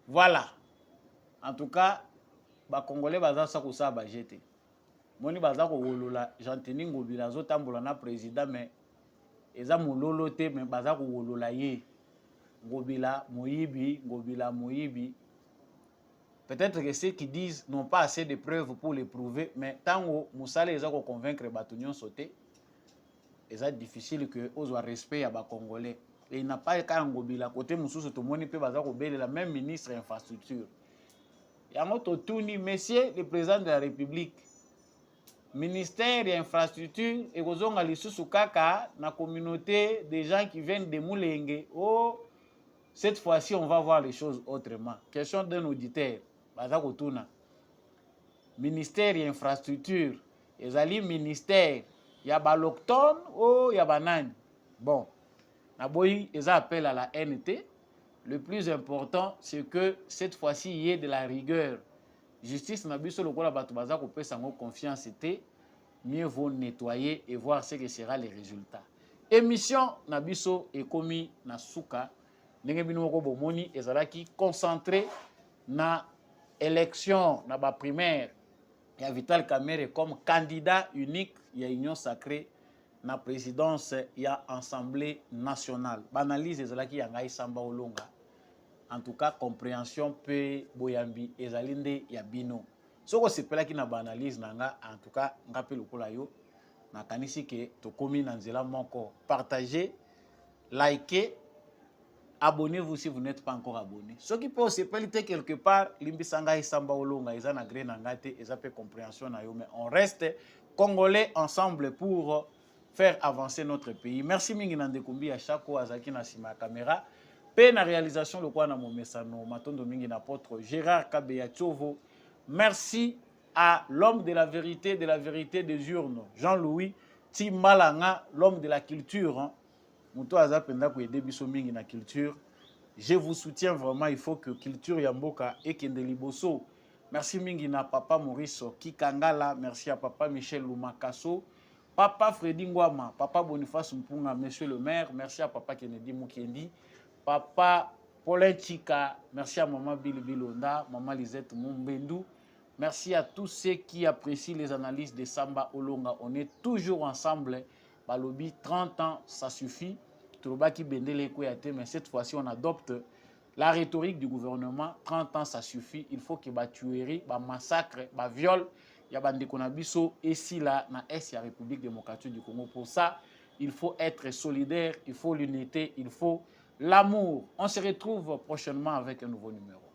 Voilà. En tout cas, les Congolais baza sa ko sa ba jeté. Moni baza ko wolola Jean-Denis Ngobila zo tambola na président mais eza mololo te mais baza ko wolola ye. Ngobila Moïbi, Ngobila Moïbi. Peut-être que ceux qui disent n'ont pas assez de preuves pour les prouver, mais tant que Moussa les a convaincre Batunion sauter, c'est difficile que aux respect à Congolais. Et il n'a pas qu'à Ngobila côté Moussou tout le monde peut baser la même ministre infrastructure. Il y a un autre tourni, monsieur le président de la République. Ministère de l'infrastructure et Kozonga Lissu Kaka, la communauté des gens qui viennent de Moulenge. Oh, cette fois-ci, on va voir les choses autrement. Question d'un auditeur. Ministère de l'infrastructure, les alliés ministère, il y a l'octone ou il y a banane. Bon, ils appellent à la NT. Le plus important, c'est que cette fois-ci, il y ait de la rigueur. Justice n'a pas le quoi la peut s'en confiance, mieux vaut nettoyer et voir ce que sera les résultats. Émission Nabiso et commis na suka n'engebino bomoni ezalaki concentré na élection na ba primaire ya Vital Kamerhe comme candidat unique ya Union Sacrée na présidence ya Assemblée nationale. Banalise ezalaki ya ngai Samba Olonga. En tout cas, compréhension pe boyambi ezalinde ya bino. Soko sepelaki na banalise nanga, en tout cas, ngape lokola yo na kanisi ke tokomi na nzela moko. Partagez, likez, abonnez-vous si vous n'êtes pas encore abonné. Ce qui peut sepelite quelque part, limbisanga Samba Olonga, eza na gré nangate, eza pe compréhension na yo, mais on reste congolais ensemble pour faire avancer notre pays. Merci mingi Nandekumbi à chaque azaki na sima caméra. Pe na réalisation le quoi na momesano matondo mingi na apôtre Gérard Kabeya Tchovo. Merci à l'homme de la vérité des urnes, Jean-Louis Timalanga, l'homme de la culture. Muto azapenda ko aider biso mingi na culture. Je vous soutiens vraiment, il faut que culture yamboka et kende liboso. Merci mingi na papa Maurice Kikangala, merci à papa Michel Lumakaso, papa Freddy Ngwama, papa Boniface Mpunga, monsieur le maire, merci à papa Kennedy Mukendi, papa Paulin Chika, merci à maman Billy Bilonda, maman Lisette Mumbendou, merci à tous ceux qui apprécient les analyses de Samba Olonga. On est toujours ensemble. Balobi, 30 ans, ça suffit. Trobaki Bendele Koyate, mais cette fois-ci, on adopte la rhétorique du gouvernement. 30 ans, ça suffit. Il faut qu'il y ait des tueries, des massacres, des viols. Il y a des konabiso et si là, dans la République démocratique du Congo. Pour ça, il faut être solidaire, il faut l'unité, il faut l'amour. On se retrouve prochainement avec un nouveau numéro.